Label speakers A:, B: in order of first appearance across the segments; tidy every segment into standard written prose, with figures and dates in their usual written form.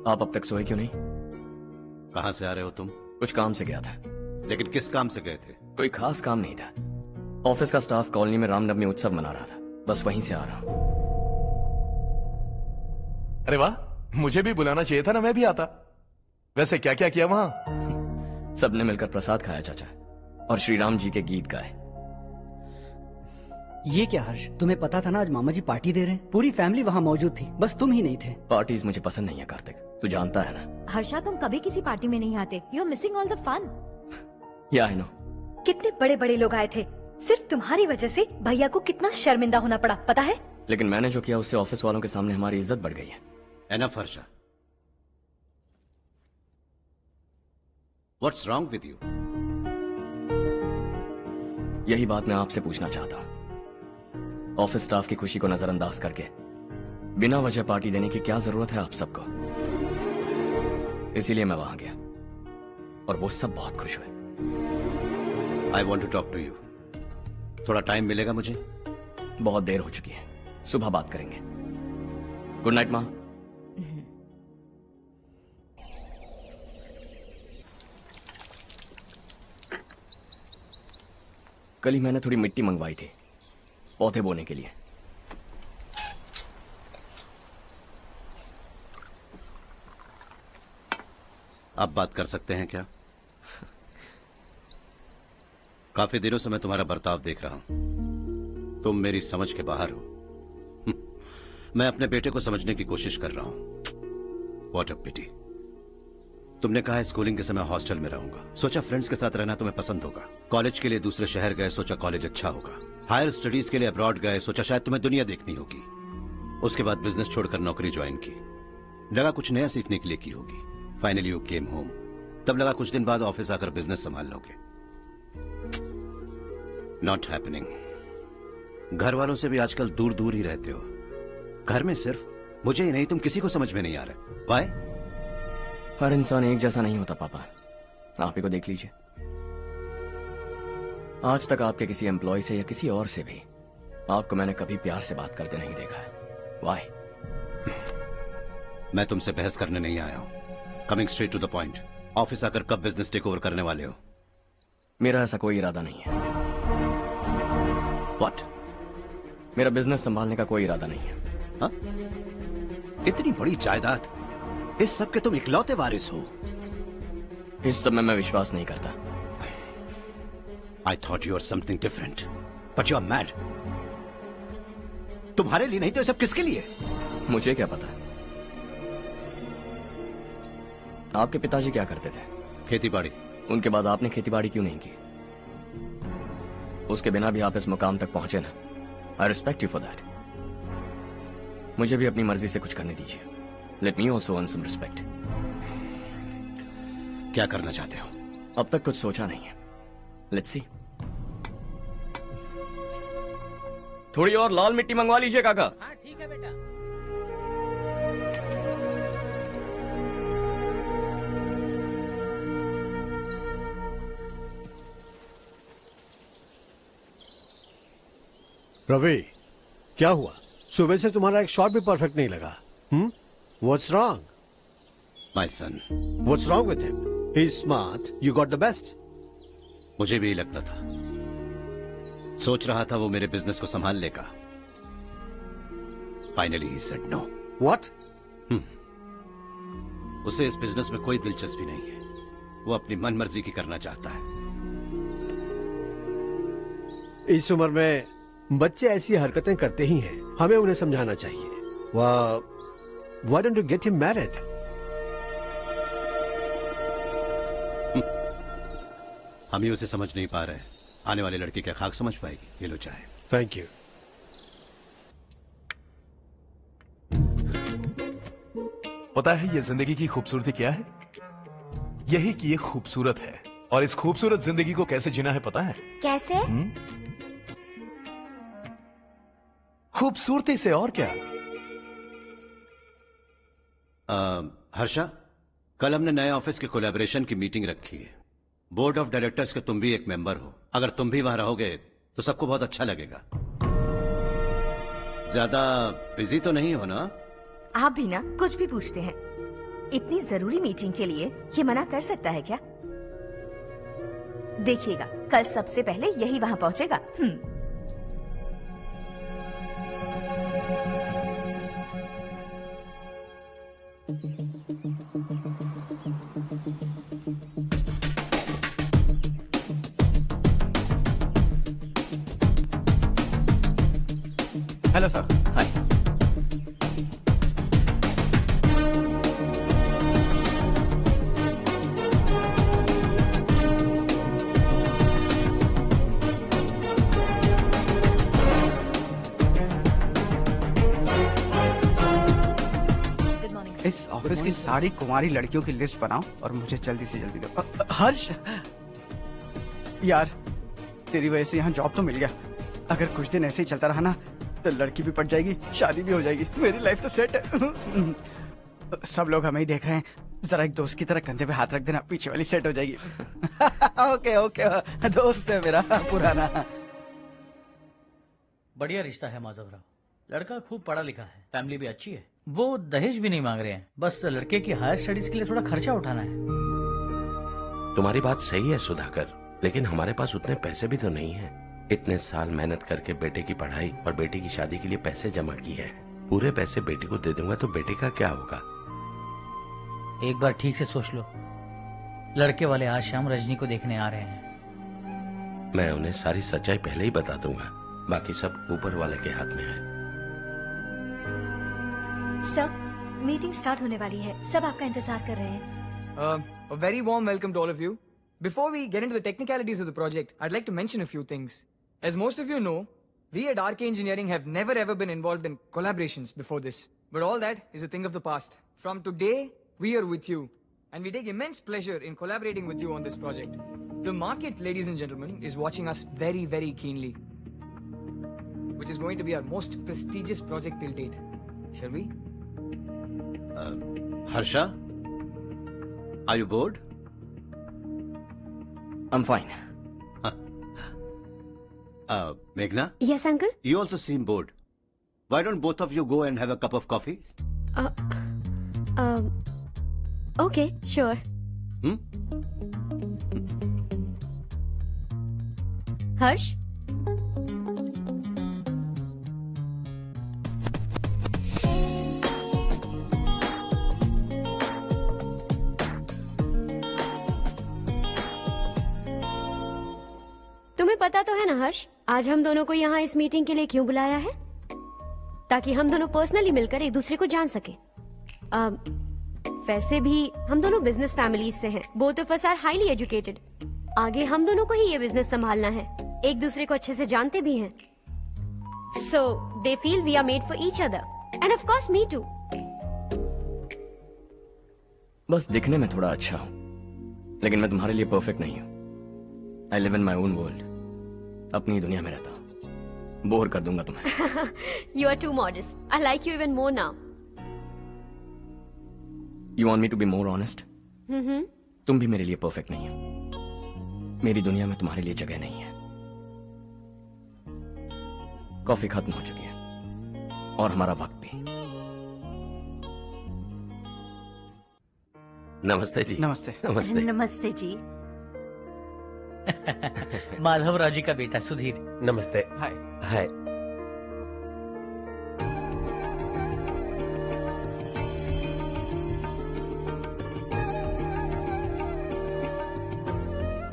A: आप अब तक सोए क्यों नहीं?
B: कहां से आ रहे हो तुम?
A: कुछ काम से गया था।
B: लेकिन किस काम से गए थे?
A: कोई खास काम नहीं था। ऑफिस का स्टाफ कॉलोनी में रामनवमी उत्सव मना रहा था, बस वहीं से आ रहा हूं।
C: अरे वाह, मुझे भी बुलाना चाहिए था ना, मैं भी आता। वैसे क्या क्या किया वहां?
A: सबने मिलकर प्रसाद खाया चाचा, और श्री राम जी के गीत गाए।
D: ये क्या हर्ष, तुम्हें पता था ना आज मामा जी पार्टी दे रहे हैं? पूरी फैमिली वहाँ मौजूद थी, बस तुम ही नहीं थे।
A: पार्टीज मुझे पसंद नहीं है कार्तिक, तू जानता है ना।
E: हर्षा, तुम कभी किसी पार्टी में नहीं आते। You are missing all the fun.
A: Yeah I no.
F: कितने बड़े बड़े लोग आए थे, सिर्फ तुम्हारी वजह से भैया को कितना शर्मिंदा होना पड़ा, पता है?
A: लेकिन मैंने जो किया उससे ऑफिस वालों के सामने हमारी इज्जत बढ़ गई है।
B: Enough Harsha, what's wrong with you?
A: यही बात मैं आपसे पूछना चाहता हूँ। ऑफिस स्टाफ की खुशी को नजरअंदाज करके बिना वजह पार्टी देने की क्या जरूरत है आप सबको? इसीलिए मैं वहां गया और वो सब बहुत खुश हुए।
B: I want to talk to you. थोड़ा टाइम मिलेगा मुझे?
A: बहुत देर हो चुकी है, सुबह बात करेंगे। गुड नाइट माँ। कल ही मैंने थोड़ी मिट्टी मंगवाई थी पौधे बोने के लिए।
B: आप बात कर सकते हैं क्या? काफी दिनों से मैं तुम्हारा बर्ताव देख रहा हूं। तुम मेरी समझ के बाहर हो। मैं अपने बेटे को समझने की कोशिश कर रहा हूं। व्हाट अ पिटी। तुमने कहा स्कूलिंग के समय हॉस्टल में रहूंगा, सोचा फ्रेंड्स के साथ रहना तुम्हें पसंद होगा। कॉलेज के लिए दूसरे शहर गए, सोचा कॉलेज अच्छा होगा। हायर स्टडीज के लिए अब्रॉड गए, सोचा शायद तुम्हें दुनिया देखनी होगी। उसके बाद बिजनेस छोड़कर नौकरी ज्वाइन की, लगा कुछ नया सीखने के लिए की होगी। फाइनली यू केम होम, तब लगा कुछ दिन बाद ऑफिस आकर बिजनेस संभाल लोगे। Not happening. घर वालों से भी आजकल दूर दूर ही रहते हो। घर में सिर्फ मुझे ही नहीं, तुम किसी को समझ में नहीं आ रहे। वाई?
A: हर इंसान एक जैसा नहीं होता पापा, आप ही को देख लीजिए। आज तक आपके किसी एम्प्लॉय से या किसी और से भी आपको मैंने कभी प्यार से बात करते नहीं देखा है। वाई?
B: मैं तुमसे बहस करने नहीं आया हूं। Coming straight to the point, office आकर कब बिजनेस टेक ओवर करने वाले हो?
A: मेरा ऐसा कोई इरादा नहीं है।
B: व्हाट?
A: मेरा बिजनेस संभालने का कोई इरादा नहीं है।
B: हा? इतनी बड़ी जायदाद, इस सब के तुम इकलौते वारिस हो।
A: इस सब में मैं विश्वास नहीं करता।
B: I thought you were something different, but you are mad. तुम्हारे लिए नहीं तो ये सब किसके लिए?
A: मुझे क्या पता। आपके पिताजी क्या करते थे?
B: खेतीबाड़ी।
A: उनके बाद आपने खेतीबाड़ी क्यों नहीं की? उसके बिना भी आप इस मुकाम तक पहुंचे ना। I respect you for that. मुझे भी अपनी मर्जी से कुछ करने दीजिए। Let me also earn some respect.
B: क्या करना चाहते हो?
A: अब तक कुछ सोचा नहीं है। Let's see. थोड़ी और लाल मिट्टी मंगवा लीजिए काका।
D: हाँ ठीक है बेटा।
G: रवि, क्या हुआ? सुबह से तुम्हारा एक शॉट भी परफेक्ट नहीं लगा। What's wrong?
B: My son.
G: What's wrong with him? He's smart. You got the best.
B: मुझे भी लगता था। सोच रहा था वो मेरे बिजनेस को संभाल लेगा। Finally he said no.
G: What?
B: उसे इस बिजनेस में कोई दिलचस्पी नहीं है। वो अपनी मनमर्जी की करना चाहता है।
G: इस उम्र में बच्चे ऐसी हरकतें करते ही हैं। हमें उन्हें समझाना चाहिए। Why don't you get him married?
B: हम ही उसे समझ नहीं पा रहे। आने वाली लड़की क्या खाक समझ पाएगी? ये लो चाहे।
G: Thank you.
C: पता है ये जिंदगी की खूबसूरती क्या है? यही कि ये खूबसूरत है, और इस खूबसूरत जिंदगी को कैसे जीना है पता है?
E: कैसे?
C: खूबसूरती से, और क्या।
B: हर्षा, कल हमने नए ऑफिस के कोलैबोरेशन की मीटिंग रखी है। बोर्ड ऑफ डायरेक्टर्स के तुम भी एक मेंबर हो। अगर तुम भी वहां रहोगे तो सबको बहुत अच्छा लगेगा। ज्यादा बिजी तो नहीं हो ना?
F: आप भी ना कुछ भी पूछते हैं।
H: इतनी जरूरी मीटिंग के लिए ये मना कर सकता है क्या? देखिएगा, कल सबसे पहले यही वहाँ पहुँचेगा।
D: Hello sir.
A: हाय।
I: इस ऑफिस की सारी कुंवारी लड़कियों की लिस्ट बनाओ और मुझे जल्दी से जल्दी दो। हर्ष, यार तेरी वजह से यहाँ जॉब तो मिल गया। अगर कुछ दिन ऐसे ही चलता रहा ना तो लड़की भी पट जाएगी, शादी भी हो जाएगी, मेरी लाइफ तो सेट है। सब लोग हमें ही देख रहे हैं, जरा एक दोस्त की तरह कंधे पे हाथ रख देना, पीछे वाली सेट हो जाएगी। ओके ओके, दोस्त है मेरा पुराना।
J: बढ़िया रिश्ता है माधवराव, लड़का खूब पढ़ा लिखा है, फैमिली भी अच्छी है, वो दहेज भी नहीं मांग रहे हैं, बस लड़के की हायर स्टडीज के लिए थोड़ा खर्चा उठाना है।
K: तुम्हारी बात सही है सुधाकर, लेकिन हमारे पास उतने पैसे भी तो नहीं है। इतने साल मेहनत करके बेटे की पढ़ाई और बेटे की शादी के लिए पैसे जमा किए हैं, पूरे पैसे बेटे को दे दूंगा तो बेटे का क्या होगा?
J: एक बार ठीक से सोच लो, लड़के वाले आज शाम रजनी को देखने आ रहे हैं।
K: मैं उन्हें सारी सच्चाई पहले ही बता दूंगा, बाकी सब ऊपर वाले के हाथ में है।
F: सर, मीटिंग स्टार्ट होने वाली है, सब आपका इंतजार कर रहे हैं।
L: A very warm welcome to all of you. Before we get into the technicalities of the project, I'd like to mention a few things. As most of you know, we at RK Engineering have never ever been involved in collaborations before this. But all that is a thing of the past. From today, we are with you. And we take immense pleasure in collaborating with you on this project. The market, ladies and gentlemen, is watching us very, very keenly. Which is going to be our most prestigious project till date. Shall we?
B: Harsha? Are you bored?
A: I'm fine.
B: Meghna?
F: Yes, uncle?
B: You also seem bored. Why don't both of you go and have a cup of coffee?
F: Okay, sure. Harsh? तुम्हें पता तो है ना हर्ष, आज हम दोनों को यहाँ इस मीटिंग के लिए क्यों बुलाया है? ताकि हम दोनों पर्सनली मिलकर एक दूसरे को जान सके। वैसे भी हम दोनों बिजनेस फैमिलीज से हैं। Both of us are highly educated. आगे हम दोनों को ही ये बिजनेस संभालना है, एक दूसरे को अच्छे से जानते भी हैं। So they feel we are made for each other and of course me too.
A: बस दिखने में थोड़ा अच्छा हूं, लेकिन मैं तुम्हारे लिए परफेक्ट नहीं हूं। I live in my own world, अपनी दुनिया में रहता हूं। बोर कर दूंगा तुम्हें।
F: You are too modest. I like you even more now.
A: You want me to be more honest? तुम भी मेरे लिए परफेक्ट नहीं हो। मेरी दुनिया में तुम्हारे लिए जगह नहीं है। कॉफी खत्म हो चुकी है और हमारा वक्त भी।
K: नमस्ते जी।
I: नमस्ते।
K: नमस्ते।
H: नमस्ते जी।
J: माधवराव जी का बेटा सुधीर।
K: नमस्ते।
I: हाय।
K: हाय।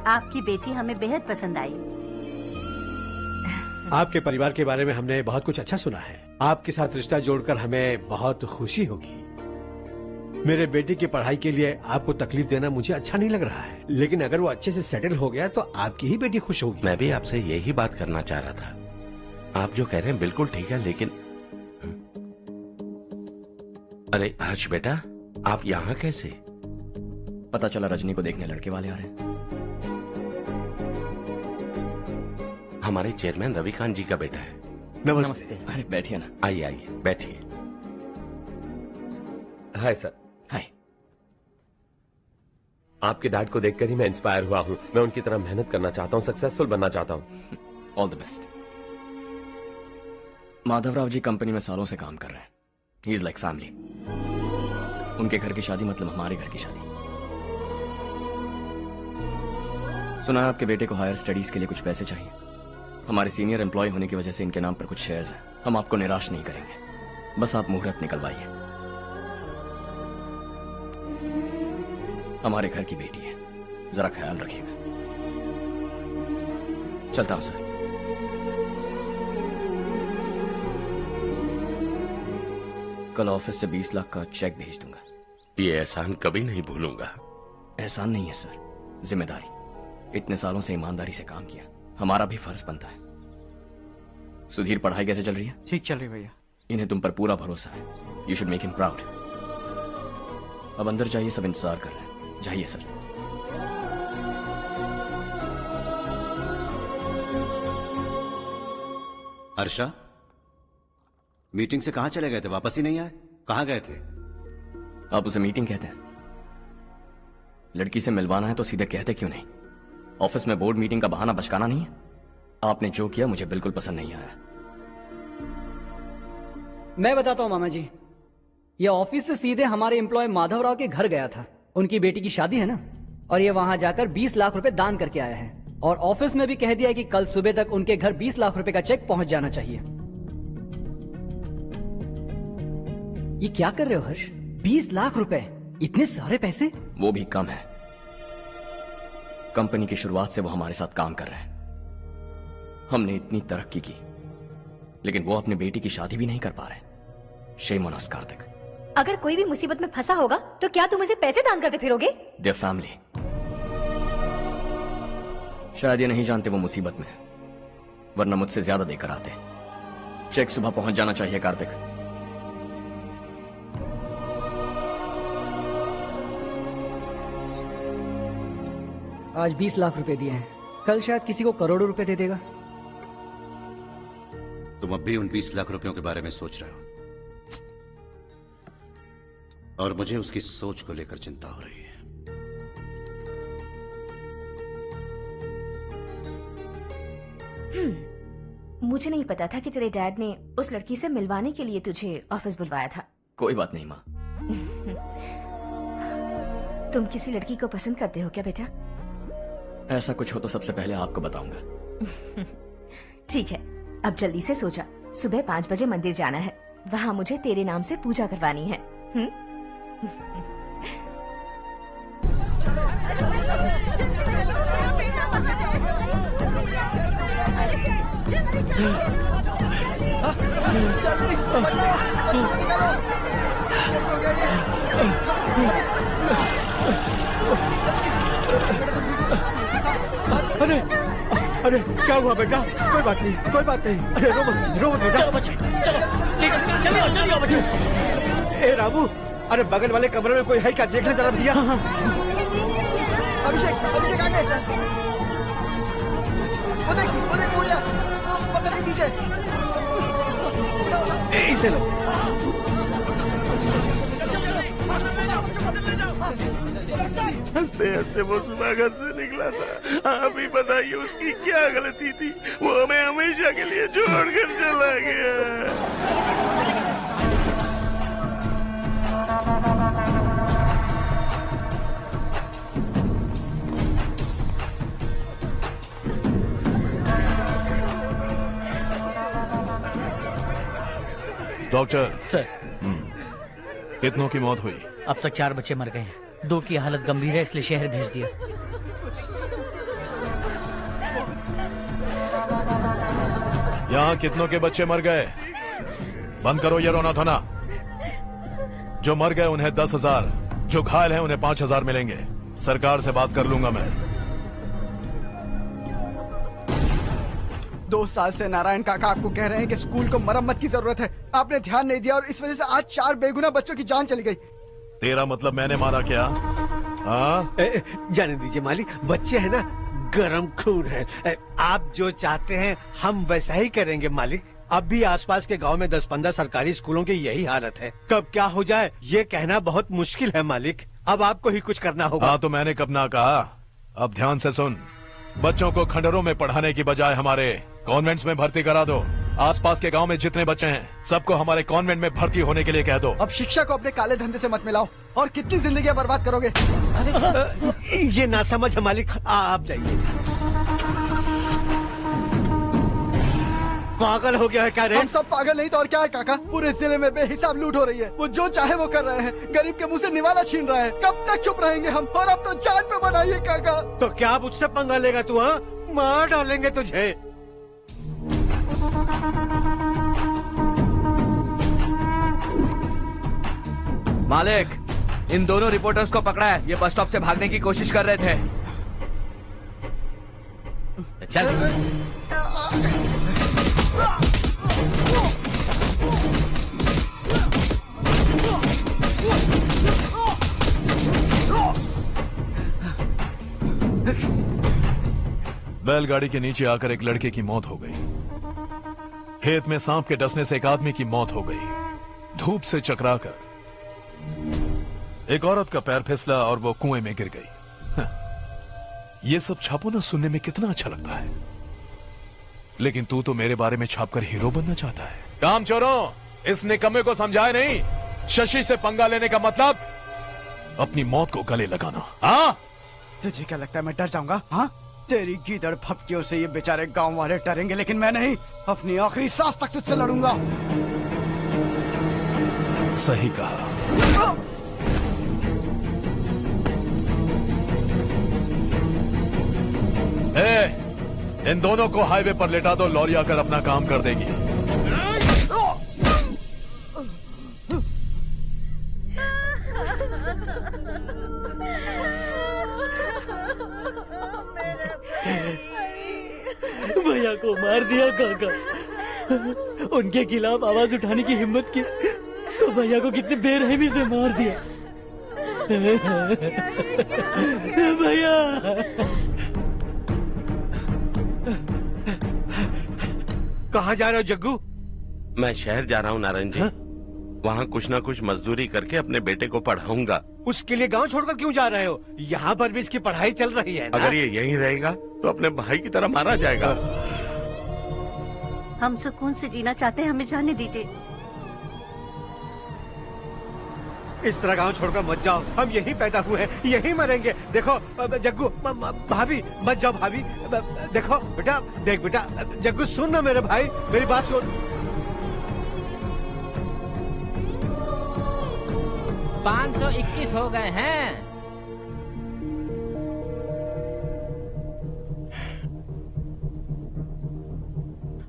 H: आपकी बेटी हमें बेहद पसंद आई।
G: आपके परिवार के बारे में हमने बहुत कुछ अच्छा सुना है। आपके साथ रिश्ता जोड़कर हमें बहुत खुशी होगी। मेरे बेटे की पढ़ाई के लिए आपको तकलीफ देना मुझे अच्छा नहीं लग रहा है, लेकिन अगर वो अच्छे से सेटल हो गया तो आपकी ही बेटी खुश होगी।
K: मैं भी आपसे यही बात करना चाह रहा था। आप जो कह रहे हैं बिल्कुल ठीक है, लेकिन अरे हर्ष बेटा, आप यहाँ कैसे?
A: पता चला रजनी को देखने लड़के वाले आ रहे हैं।
K: हमारे चेयरमैन रविकांत जी का बेटा है।
G: नमस्ते।
A: अरे बैठिए ना।
K: आइए आइए बैठिए।
M: Hi sir.
A: हाय।
M: आपके डैड को देखकर ही मैं इंस्पायर हुआ हूँ। मैं उनकी तरह मेहनत करना चाहता हूँ, सक्सेसफुल बनना चाहता हूँ।
A: All the best. Madhavrao ji company में सालों से काम कर रहे हैं। He is like family. उनके घर की शादी मतलब हमारे घर की शादी। सुना है आपके बेटे को हायर स्टडीज के लिए कुछ पैसे चाहिए। हमारे सीनियर एम्प्लॉय होने की वजह से इनके नाम पर कुछ शेयर्स हैं। हम आपको निराश नहीं करेंगे, बस आप मुहूर्त निकलवाइए। हमारे घर की बेटी है, जरा ख्याल रखिएगा। चलता हूं सर। कल ऑफिस से 20 लाख का चेक भेज दूंगा।
K: ये एहसान कभी नहीं भूलूंगा।
A: एहसान नहीं है सर, जिम्मेदारी। इतने सालों से ईमानदारी से काम किया, हमारा भी फर्ज बनता है। सुधीर, पढ़ाई कैसे चल रही है?
I: ठीक चल रही भैया।
A: इन्हें तुम पर पूरा भरोसा है। You should make him proud. अब अंदर जाइए, सब इंतजार कर रहे हैं। जाइए सर।
B: हर्षा, मीटिंग से कहां चले गए थे? वापस ही नहीं आए? कहां गए थे?
A: आप उसे मीटिंग कहते हैं? लड़की से मिलवाना है तो सीधे कहते क्यों नहीं? ऑफिस में बोर्ड मीटिंग का बहाना बचकाना नहीं है। आपने जो किया मुझे बिल्कुल पसंद नहीं आया।
D: मैं बताता हूँ मामा जी, ये ऑफिस से सीधे हमारे एम्प्लॉय माधवराव के घर गया था। उनकी बेटी की शादी है ना, और ये वहां जाकर 20 लाख रुपए दान करके आया है। और ऑफिस में भी कह दिया कि कल सुबह तक उनके घर 20 लाख रुपए का चेक पहुंच जाना चाहिए। ये क्या कर रहे हो हर्ष? 20 लाख रुपए, इतने सारे पैसे?
A: वो भी कम है। कंपनी की शुरुआत से वो हमारे साथ काम कर रहे हैं। हमने इतनी तरक्की की, लेकिन वो अपनी बेटी की शादी भी नहीं कर पा रहे। Shame on us Kartik.
E: अगर कोई भी मुसीबत में फंसा होगा तो क्या तुम उसे पैसे दान करते फिरोगे?
A: Their family. शायद ये नहीं जानते वो मुसीबत में है, वरना मुझसे ज्यादा देकर आते। चेक सुबह पहुंच जाना चाहिए कार्तिक।
D: आज 20 लाख रुपए दिए हैं, कल शायद किसी को करोड़ों रुपए दे देगा।
B: तुम अब भी उन 20 लाख रुपयों के बारे में सोच रहे हो, और मुझे उसकी सोच को लेकर चिंता हो रही है।
H: मुझे नहीं पता था कि तेरे डैड ने उस लड़की से मिलवाने के लिए तुझे ऑफिस बुलवाया था।
A: कोई बात नहीं माँ।
H: तुम किसी लड़की को पसंद करते हो क्या बेटा?
A: ऐसा कुछ हो तो सबसे पहले आपको बताऊंगा।
H: ठीक है, अब जल्दी से सो जा। सुबह 5 बजे मंदिर जाना है, वहाँ मुझे तेरे नाम से पूजा करवानी है।
G: अरे अरे क्या हुआ बेटा? कोई बात नहीं, कोई बात नहीं। अरे रो मत बेटा।
J: चलो बच्चे, चलो जल्दी आओ बच्चे।
G: ए रामू, अरे बगल वाले कमरे में कोई है क्या? देखना जरा भैया।
I: अभिषेक अभिषेक आगे। वो देख मुड़िया, पत्थर के नीचे।
G: इसे लो।
K: हंसते हंसते वो सुबह घर से निकला था। आप ही बताइए उसकी क्या गलती थी? वो हमें हमेशा के लिए छोड़कर चला गया।
C: डॉक्टर
J: सर,
C: कितनों की मौत हुई?
J: अब तक 4 बच्चे मर गए हैं। 2 की हालत गंभीर है, इसलिए शहर भेज दिया।
C: यहाँ कितनों के बच्चे मर गए? बंद करो ये रोना धोना। जो मर गए उन्हें 10,000, जो घायल हैं उन्हें 5,000 मिलेंगे। सरकार से बात कर लूंगा मैं।
I: 2 साल से नारायण काका आपको कह रहे हैं कि स्कूल को मरम्मत की जरूरत है। आपने ध्यान नहीं दिया और इस वजह से आज 4 बेगुनाह बच्चों की जान चली गई।
C: तेरा मतलब मैंने मारा क्या? हाँ,
G: जाने दीजिए मालिक, बच्चे हैं ना, गरम खून है। आप जो चाहते हैं हम वैसा ही करेंगे मालिक। अब भी आसपास के गांव में 10-15 सरकारी स्कूलों की यही हालत है। कब क्या हो जाए ये कहना बहुत मुश्किल है मालिक। अब आपको ही कुछ करना होगा।
C: हाँ तो मैंने कब ना कहा। अब ध्यान से सुन, बच्चों को खंडरों में पढ़ाने की बजाय हमारे कॉन्वेंट्स में भर्ती करा दो। आसपास के गांव में जितने बच्चे हैं सबको हमारे कॉन्वेंट में भर्ती होने के लिए कह दो।
I: अब शिक्षा को अपने काले धंधे से मत मिलाओ। और कितनी जिंदगियां बर्बाद करोगे?
G: ये ना समझ है मालिक, आप जाइए। पागल हो गया है क्या रे?
I: हम सब पागल नहीं तो और क्या है काका। पूरे जिले में बेहिसाब लूट हो रही है। वो जो चाहे वो कर रहे हैं। गरीब के मुंह से निवाला छीन रहे हैं। कब तक चुप रहेंगे हम? और अब तो जान पे बनाइए काका।
G: तो क्या मुझसे पंगा लेगा तू? हाँ, मार डालेंगे तुझे।
N: मालिक, इन दोनों रिपोर्टर्स को पकड़ा है। ये बस स्टॉप से भागने की कोशिश कर रहे थे। चल।
C: बैलगाड़ी के नीचे आकर एक लड़के की मौत हो गई। खेत में सांप के डसने से एक आदमी की मौत हो गई। धूप से चकराकर एक औरत का पैर फिसला और वो कुएं में गिर गई। ये सब छापो ना, सुनने में कितना अच्छा लगता है। लेकिन तू तो मेरे बारे में छापकर हीरो बनना चाहता है। काम चोरों, इस निकम्मे को समझाए नहीं। शशि से पंगा लेने का मतलब अपनी मौत को गले लगाना। हाँ,
I: तुझे क्या लगता है मैं डर जाऊंगा? हाँ, तेरी गीदड़ फपकियों से ये बेचारे गांव वाले डरेंगे, लेकिन मैं नहीं। अपनी आखिरी सांस तक तुझसे लड़ूंगा।
C: सही कहा। इन दोनों को हाईवे पर लेटा दो। लॉरी आकर अपना काम कर देगी।
O: भैया को मार दिया काका। उनके खिलाफ आवाज उठाने की हिम्मत की तो भैया को कितने बेरहमी से मार दिया। भैया
G: कहाँ जा रहे हो जग्गू?
K: मैं शहर जा रहा हूँ नारायण जी। वहाँ कुछ ना कुछ मजदूरी करके अपने बेटे को पढ़ाऊंगा।
G: उसके लिए गांव छोड़कर क्यों जा रहे हो? यहाँ पर भी इसकी पढ़ाई चल रही है ना?
K: अगर ये यहीं रहेगा तो अपने भाई की तरह मारा जाएगा।
P: हम सुकून से जीना चाहते हैं, हमें जाने दीजिए।
G: इस तरह गांव छोड़कर मत जाओ। हम यहीं पैदा हुए हैं, यहीं मरेंगे। देखो जग्गू, भाभी मत जाओ। भाभी देखो बेटा, देख बेटा, जग्गू सुन ना मेरे भाई, मेरी बात सुन।
Q: 521 हो गए हैं।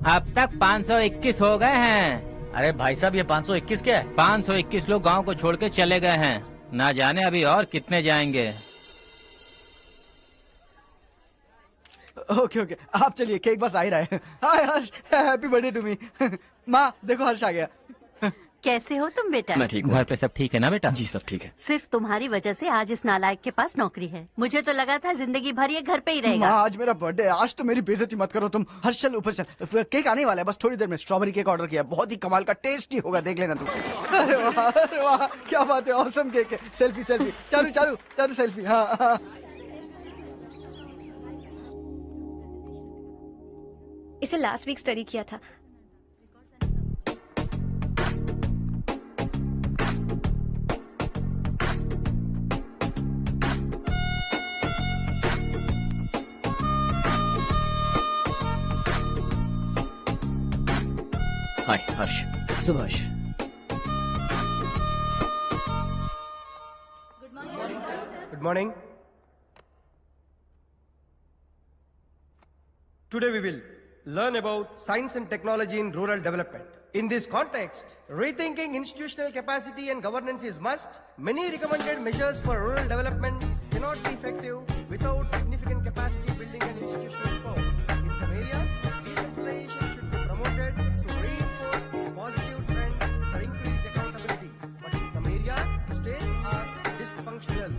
Q: अब तक 521 हो गए हैं।
J: अरे भाई साहब, ये 521 क्या है?
Q: 521 लोग गांव को छोड़ के चले गए हैं। ना जाने अभी और कितने जाएंगे।
I: ओके ओके, आप चलिए, केक बस आ ही रहा है। हाय हर्ष, हैप्पी बर्थडे टू मी। माँ देखो, हर्ष आ गया।
P: कैसे हो तुम बेटा?
A: मैं ठीक हूँ।
Q: घर पे सब ठीक है ना बेटा?
A: जी सब ठीक है।
P: सिर्फ तुम्हारी वजह से आज इस नालायक के पास नौकरी है। मुझे तो लगा था जिंदगी भर ये घर पे ही रहेगा।
I: आज मेरा बर्थडे, आज तो मेरी बेइज्जती मत करो तुम। हर्ष चल ऊपर चल, केक आने वाला है बस थोड़ी देर में। स्ट्रॉबेरी केक ऑर्डर किया, बहुत ही कमाल का, टेस्टी होगा, देख लेना तू। अरे वाह, क्या बात है, ऑसम केक है। सेल्फी सेल्फी, चालू चालू चालू सेल्फी। हाँ।
F: इसे लास्ट वीक स्टडी किया था।
A: हाय हर्ष।
D: Subhash.
R: Good morning. Today we will learn about science and technology in rural development. In this context, rethinking institutional capacity and governance is must. Many recommended measures for rural development cannot be effective without significant capacity building and institutional support. In some areas, decentralization should be promoted to reinforce positive trend for increased accountability. But in some areas, states are dysfunctional.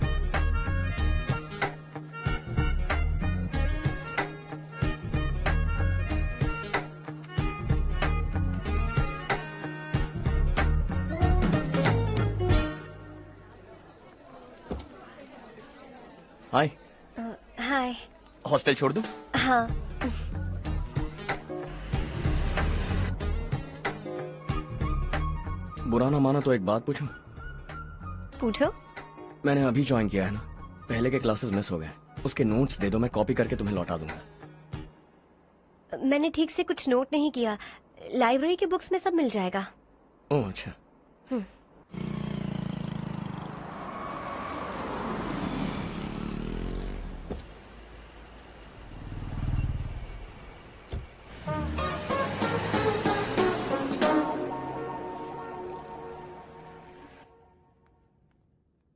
A: Hi.
F: Hi.
A: Hostel छोड़ दूं?
F: हाँ।
A: बुरा ना माना तो एक बात पूछूं?
F: पूछो।
A: मैंने अभी ज्वाइन किया है ना, पहले के क्लासेस मिस हो गए। उसके नोट्स दे दो, मैं कॉपी करके तुम्हें लौटा दूंगा।
F: मैंने ठीक से कुछ नोट नहीं किया, लाइब्रेरी के बुक्स में सब मिल जाएगा।
A: ओह अच्छा।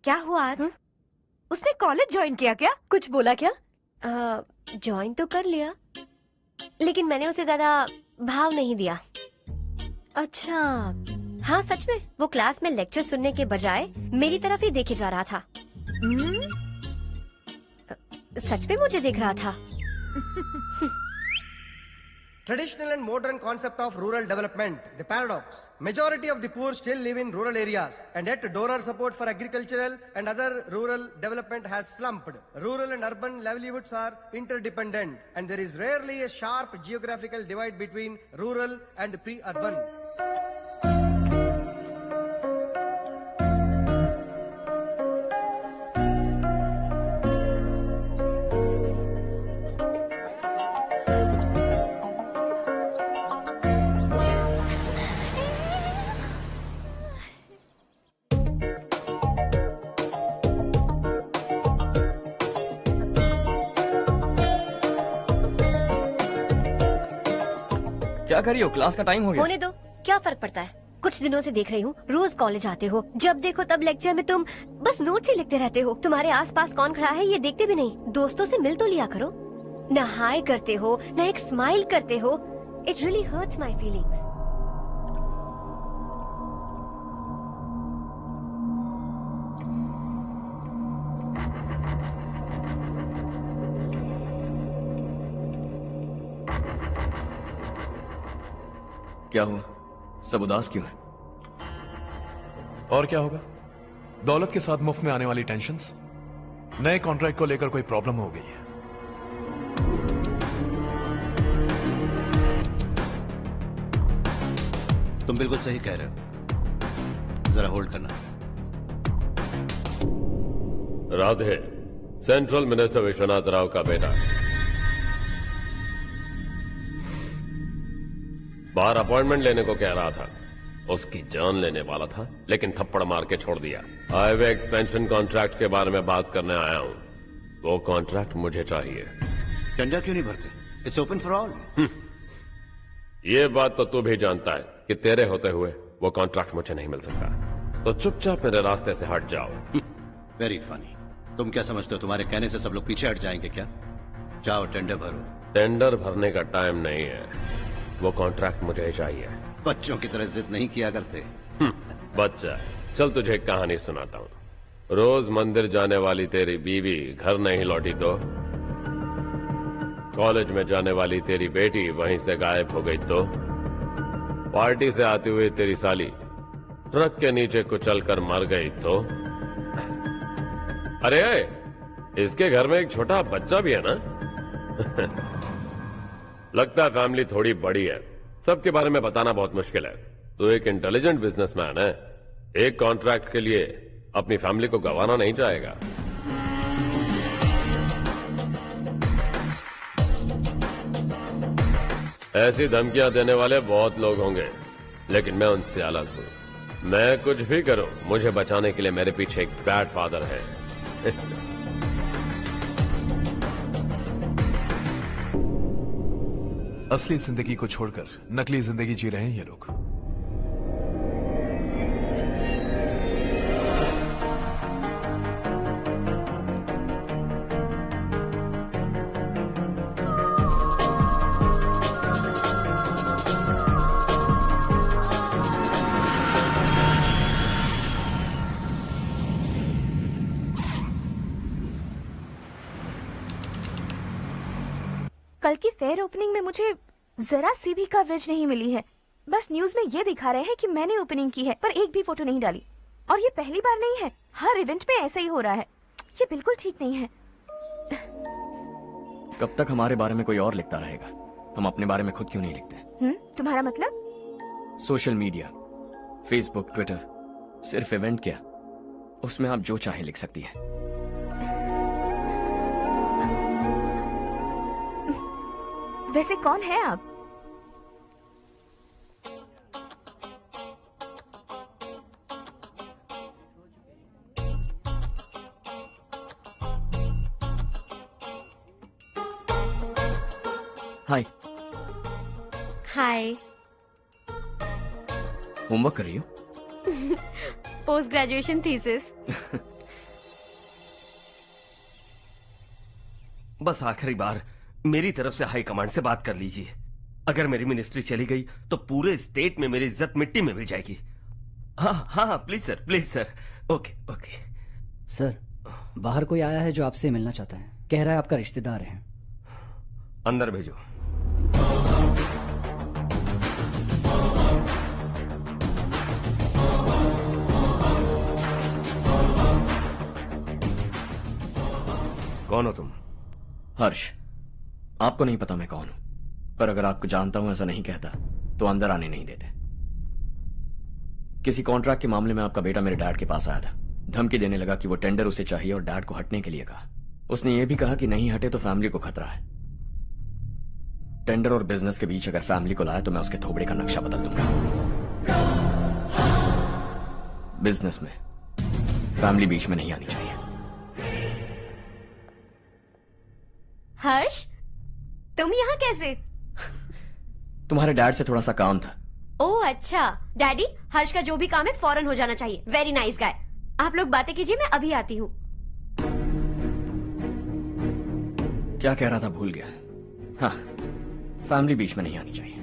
H: क्या हुआ आज? उसने कॉलेज ज्वाइन किया क्या? कुछ बोला क्या?
F: ज्वाइन तो कर लिया, लेकिन मैंने उसे ज्यादा भाव नहीं दिया।
H: अच्छा।
F: हाँ सच में, वो क्लास में लेक्चर सुनने के बजाय मेरी तरफ ही देखे जा रहा था। सच में मुझे देख रहा था।
R: Traditional and modern concept of rural development, the paradox. Majority of the poor still live in rural areas, and yet donor support for agricultural and other rural development has slumped. Rural and urban livelihoods are interdependent, and there is rarely a sharp geographical divide between rural and pre-urban.
A: क्या कर रही हो? Class का time हो गया।
F: होने दो, क्या फर्क पड़ता है? कुछ दिनों से देख रही हूँ, रोज कॉलेज आते हो, जब देखो तब लेक्चर में तुम बस नोट्स ही लिखते रहते हो। तुम्हारे आसपास कौन खड़ा है ये देखते भी नहीं। दोस्तों से मिल तो लिया करो। न हाय करते हो, न एक स्माइल करते हो। It really hurts my feelings.
A: क्या हुआ? सब उदास क्यों है?
C: और क्या होगा? दौलत के साथ मुफ्त में आने वाली टेंशन्स। नए कॉन्ट्रैक्ट को लेकर कोई प्रॉब्लम हो गई है।
B: तुम बिल्कुल सही कह रहे हो, जरा होल्ड करना।
M: राधे सेंट्रल मिनिस्टर विश्वनाथ राव का बेटा बाहर अपॉइंटमेंट लेने को कह रहा था। उसकी जान लेने वाला था, लेकिन थप्पड़ मार के छोड़ दिया। हाईवे एक्सपेंशन कॉन्ट्रैक्ट के बारे में बात करने आया हूं। वो कॉन्ट्रैक्ट मुझे चाहिए।
B: टेंडर क्यों नहीं भरते? It's open for all.
M: ये बात तो तू भी जानता है कि तेरे होते हुए वो कॉन्ट्रैक्ट मुझे नहीं मिल सकता। तो चुपचाप मेरे रास्ते से हट जाओ।
B: Very funny. तुम क्या समझते हो तुम्हारे कहने से सब लोग पीछे हट जाएंगे क्या? जाओ टेंडर भरो।
M: टेंडर भरने का टाइम नहीं है, वो कॉन्ट्रैक्ट मुझे चाहिए।
B: बच्चों की तरह जिद नहीं किया करते।
M: बच्चा, चल तुझे एक कहानी सुनाता हूँ। रोज मंदिर जाने वाली तेरी बीवी घर नहीं लौटी तो कॉलेज में जाने वाली तेरी बेटी वहीं से गायब हो गई तो पार्टी से आती हुई तेरी साली ट्रक के नीचे कुचल कर मर गई तो अरे इसके घर में एक छोटा बच्चा भी है ना। लगता है फैमिली थोड़ी बड़ी है, सबके बारे में बताना बहुत मुश्किल है। तो एक इंटेलिजेंट बिजनेसमैन है, एक कॉन्ट्रैक्ट के लिए अपनी फैमिली को गंवाना नहीं चाहेगा। ऐसी धमकियां देने वाले बहुत लोग होंगे, लेकिन मैं उनसे अलग हूं। मैं कुछ भी करूं, मुझे बचाने के लिए मेरे पीछे एक बैड फादर है।
C: असली जिंदगी को छोड़कर नकली जिंदगी जी रहे हैं ये लोग।
H: कल की फेयर ओपनिंग में मुझे जरा सी भी कवरेज नहीं मिली है। बस न्यूज में ये दिखा रहे हैं कि मैंने ओपनिंग की है, पर एक भी फोटो नहीं डाली। और ये पहली बार नहीं है, हर इवेंट में ऐसा ही हो रहा है। ये बिल्कुल ठीक नहीं है।
A: कब तक हमारे बारे में कोई और लिखता रहेगा? हम अपने बारे में खुद क्यों नहीं लिखते?
H: तुम्हारा मतलब?
A: सोशल मीडिया फेसबुक, ट्विटर, सिर्फ इवेंट क्या, उसमें आप जो चाहे लिख सकती हैं।
H: वैसे कौन है आप?
A: हाय।
F: हाय।
A: होमवर्क कर रही हो?
F: Post graduation thesis.
S: बस आखिरी बार मेरी तरफ से हाई कमांड से बात कर लीजिए। अगर मेरी मिनिस्ट्री चली गई तो पूरे स्टेट में मेरी इज्जत मिट्टी में मिल जाएगी। हाँ हाँ please sir, please sir. Okay okay.
D: Sir, बाहर कोई आया है जो आपसे मिलना चाहता है। कह रहा है आपका रिश्तेदार है।
S: अंदर भेजो। कौन हो तुम?
A: हर्ष। आपको नहीं पता मैं कौन हूं, पर अगर आपको जानता हूं ऐसा नहीं कहता तो अंदर आने नहीं देते। किसी कॉन्ट्रैक्ट के मामले में आपका बेटा मेरे डैड के पास आया था। धमकी देने लगा कि वो टेंडर उसे चाहिए और डैड को हटने के लिए कहा। उसने ये भी कहा कि नहीं हटे तो फैमिली को खतरा है। टेंडर और बिजनेस के बीच अगर फैमिली को लाया तो मैं उसके थोबड़े का नक्शा बदल दूंगा। बिजनेस में फैमिली बीच में नहीं आनी चाहिए।
F: हर्ष, तुम यहाँ कैसे?
A: तुम्हारे डैड से थोड़ा सा काम था।
F: ओह अच्छा। डैडी, हर्ष का जो भी काम है फौरन हो जाना चाहिए। Very nice guy. आप लोग बातें कीजिए, मैं अभी आती हूँ।
A: क्या कह रहा था भूल गया। हाँ, फैमिली बीच में नहीं आनी चाहिए।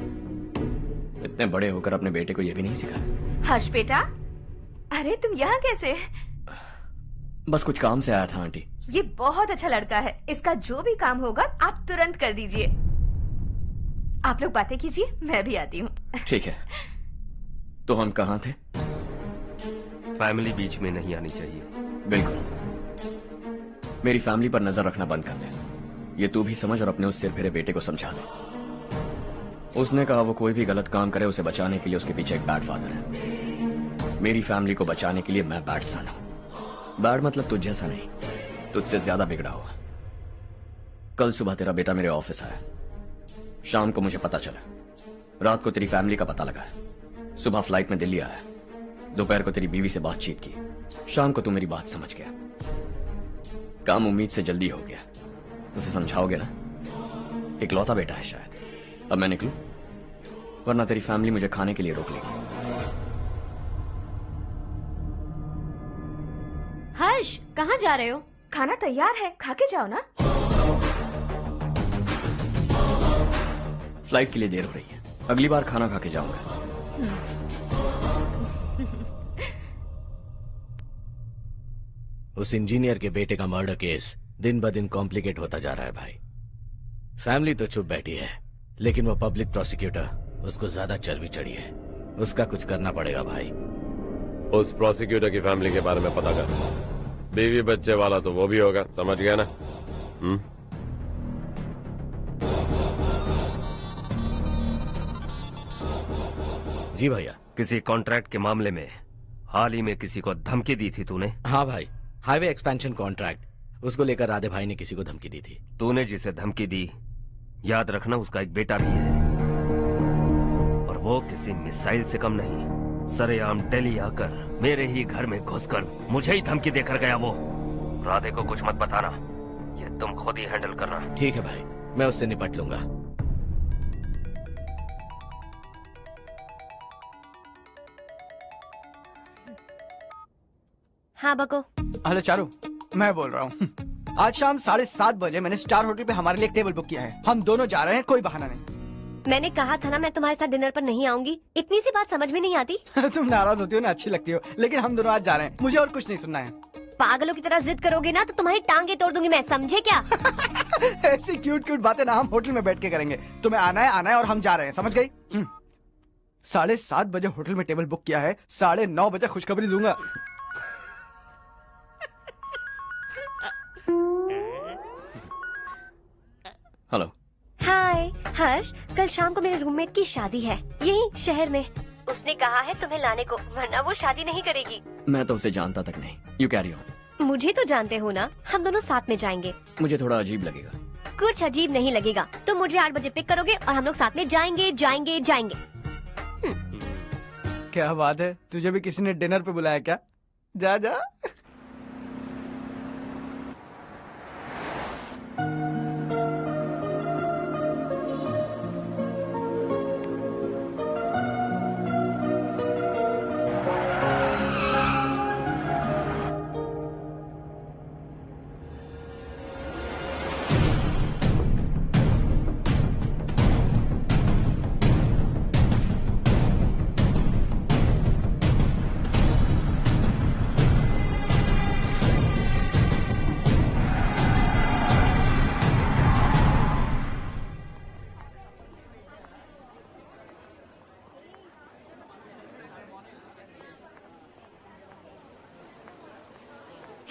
A: इतने बड़े होकर अपने बेटे को यह भी नहीं सिखाया।
H: हर्ष बेटा, अरे तुम यहाँ कैसे?
A: बस कुछ काम से आया था आंटी।
H: ये बहुत अच्छा लड़का है। इसका जो भी काम होगा आप तुरंत कर दीजिए। आप लोग बातें कीजिए, मैं भी आती हूँ।
A: ठीक है। तो हम कहाँ थे?
S: फैमिली बीच में नहीं आनी चाहिए।
A: बिल्कुल। मेरी फैमिली पर नजर रखना बंद कर दे। ये तू भी समझ और अपने उस सिर फिरे बेटे को समझा दे। उसने कहा वो कोई भी गलत काम करे उसे बचाने के लिए उसके पीछे एक बैड फादर है। मेरी फैमिली को बचाने के लिए मैं बैड सन हूं। बैड मतलब तुझ जैसा नहीं, तुझसे ज्यादा बिगड़ा हुआ। कल सुबह तेरा बेटा मेरे ऑफिस आया। शाम को मुझे पता चला। रात को तेरी फैमिली का पता लगा। सुबह फ्लाइट में दिल्ली आया। दोपहर को तेरी बीवी से बातचीत की। शाम को तू मेरी बात समझ गया। काम उम्मीद से जल्दी हो गया। उसे समझाओगे ना? इकलौता बेटा है शायद। अब मैं निकलूं, वरना तेरी फैमिली मुझे खाने के लिए रोक लेगी।
F: हर्ष, कहाँ जा रहे हो?
H: खाना तैयार है, खा के जाओ ना।
A: फ्लाइट के लिए देर हो रही है। अगली बार खाना खा के जाऊंगा।
T: उस इंजीनियर के बेटे का मर्डर केस दिन ब दिन कॉम्प्लिकेट होता जा रहा है भाई। फैमिली तो चुप बैठी है, लेकिन वो पब्लिक प्रोसिक्यूटर, उसको ज्यादा चर्बी चढ़ी है। उसका कुछ करना पड़ेगा भाई।
M: उस प्रोसिक्यूटर की फैमिली के बारे में पता कर। बीवी बच्चे वाला तो वो भी होगा, समझ गया ना?
T: जी भैया।
S: किसी कॉन्ट्रैक्ट के मामले में हाल ही में किसी को धमकी दी थी तूने?
T: हाँ भाई, हाईवे एक्सपेंशन कॉन्ट्रैक्ट, उसको लेकर राधे भाई ने किसी को धमकी दी थी।
S: तूने जिसे धमकी दी, याद रखना उसका एक बेटा भी है, और वो किसी मिसाइल से कम नहीं। सरेआम दिल्ली आकर मेरे ही घर में घुसकर मुझे ही धमकी देकर गया वो। राधे को कुछ मत बताना, ये तुम खुद ही हैंडल करना।
T: ठीक है भाई, मैं उससे निपट लूंगा।
F: हाँ बको।
I: हेलो चारू, मैं बोल रहा हूँ। आज शाम 7:30 बजे मैंने स्टार होटल पे हमारे लिए एक टेबल बुक किया है। हम दोनों जा रहे हैं, कोई बहाना नहीं।
F: मैंने कहा था ना मैं तुम्हारे साथ डिनर पर नहीं आऊंगी। इतनी सी बात समझ में नहीं आती?
I: तुम नाराज होती हो ना, अच्छी लगती हो, लेकिन हम दोनों आज जा रहे हैं। मुझे और कुछ नहीं सुनना है।
F: पागलों की तरह जिद करोगे ना तो तुम्हारी टांगे तोड़ दूंगी मैं, समझे क्या?
I: ऐसी क्यूट क्यूट बातें ना हम होटल में बैठ के करेंगे। तुम्हें आना है और हम जा रहे हैं, समझ गई? 7:30 बजे होटल में टेबल बुक किया है, 9:30 बजे खुशखबरी दूंगा।
A: हेलो।
F: हाय हर्ष, कल शाम को मेरे रूममेट की शादी है, यही शहर में।
E: उसने कहा है तुम्हें लाने को, वरना वो शादी नहीं करेगी।
A: मैं तो उसे जानता तक नहीं। You carry on.
E: मुझे तो जानते हो ना, हम दोनों साथ में जाएंगे।
A: मुझे थोड़ा अजीब लगेगा।
E: कुछ अजीब नहीं लगेगा। तुम मुझे 8 बजे पिक करोगे और हम लोग साथ में जाएंगे जाएंगे जाएंगे।
I: क्या बात है, तुझे भी किसी ने डिनर पे बुलाया क्या? जा जा।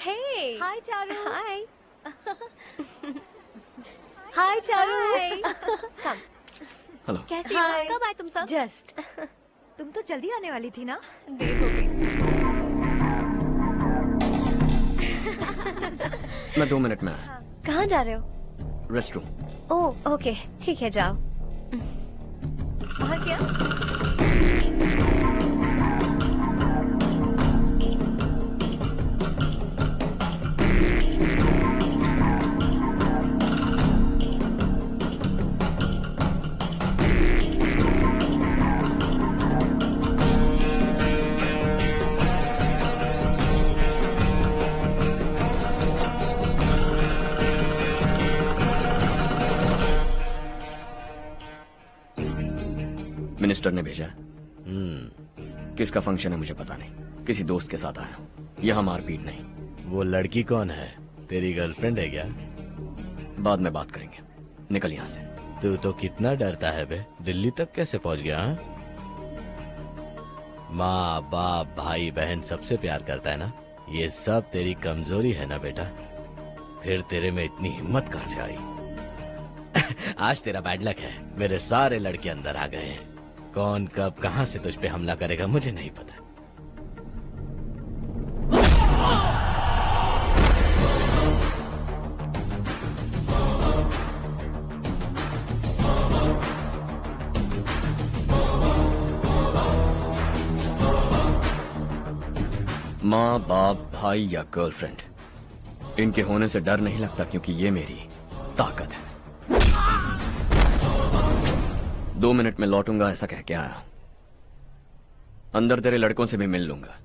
E: Hey.
H: Hi, Charu.
E: Hi.
H: Hi, Charu.
E: Hi. Come.
A: Hello.
E: कैसी हो? कब आए तुम सब?
H: Just. तुम तो जल्दी आने वाली थी ना?
E: देर हो गई।
A: मैं 2 मिनट में आया।
E: कहाँ जा रहे हो?
A: Rest room.
E: ओह ओके, ठीक है जाओ। और क्या?
A: मिनिस्टर ने भेजा है। किसका फंक्शन है मुझे पता नहीं। किसी दोस्त के साथ आया हूँ। यहाँ मारपीट नहीं।
T: वो लड़की कौन है? तेरी गर्लफ्रेंड है क्या?
A: बाद में बात करेंगे। निकल यहाँ से।
T: तू तो कितना डरता है बे। दिल्ली तक कैसे पहुँच गया? हाँ? माँ बाप भाई बहन सबसे प्यार करता है ना? ये सब तेरी कमजोरी है ना बेटा? फिर तेरे में इतनी हिम्मत कहाँ से आई? आज तेरा बैड लक है। मेरे सारे लड़के अंदर आ गए हैं। कौन कब कहां से तुझ पे हमला करेगा मुझे नहीं पता।
A: माँ बाप भाई या गर्लफ्रेंड, इनके होने से डर नहीं लगता क्योंकि ये मेरी ताकत है। 2 मिनट में लौटूंगा ऐसा कह के आया। अंदर तेरे लड़कों से भी मिल लूंगा।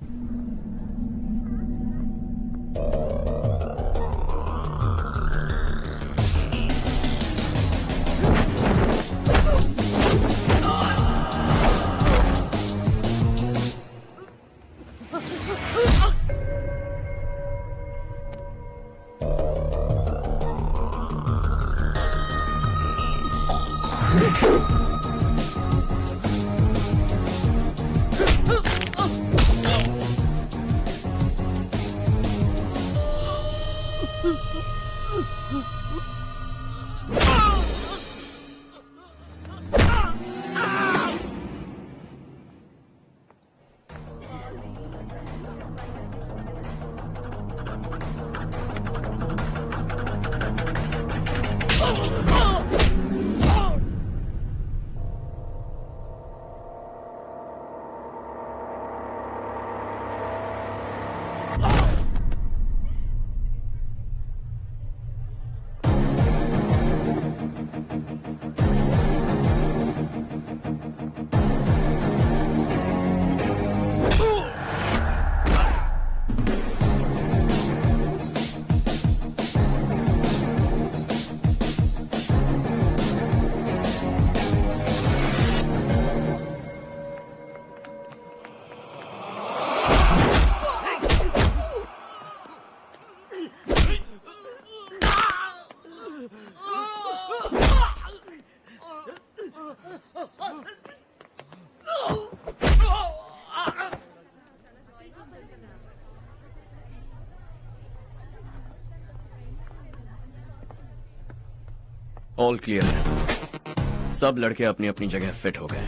A: ऑल क्लियर है। सब लड़के अपनी अपनी जगह फिट हो गए।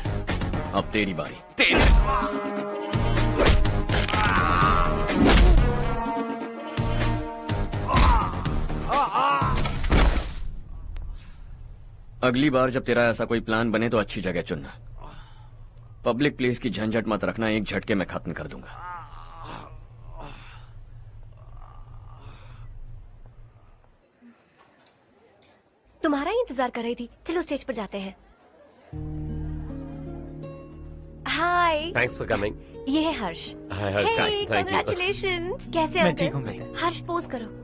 A: अब तेरी बारी। अगली बार जब तेरा ऐसा कोई प्लान बने तो अच्छी जगह चुनना। पब्लिक प्लेस की झंझट मत रखना, एक झटके में खत्म कर दूंगा।
E: तुम्हारा ही इंतजार कर रही थी। चलो स्टेज पर जाते हैं। हाय।
M: Thanks for coming.
E: ये है Harsh.
M: Hi Harsh,
E: hey,
M: thank you.
E: Congratulations. कैसे
J: मैं
E: अंकल?
J: ठीक हूँ बेटा।
E: हर्ष पोज करो।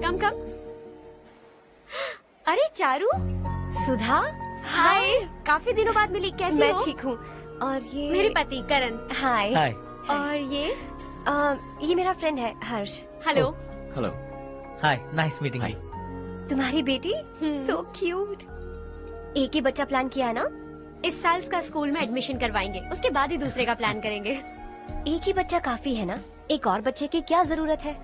F: कम कम। अरे चारू।
E: सुधा।
F: हाय। काफी दिनों बाद मिली, कैसी
E: मैं
F: हो?
E: ठीक हूँ। और ये
F: मेरे पति करण।
E: हाय।
J: हाय।
F: और
E: ये मेरा फ्रेंड है Harsh.
F: Hello.
A: Hello.
J: Hi, nice meeting you.
E: तुम्हारी बेटी सो क्यूट। एक ही बच्चा प्लान किया है ना?
F: इस साल इसका स्कूल में एडमिशन करवाएंगे, उसके बाद ही दूसरे का प्लान करेंगे।
E: एक ही बच्चा काफी है ना? एक और बच्चे की क्या जरूरत है?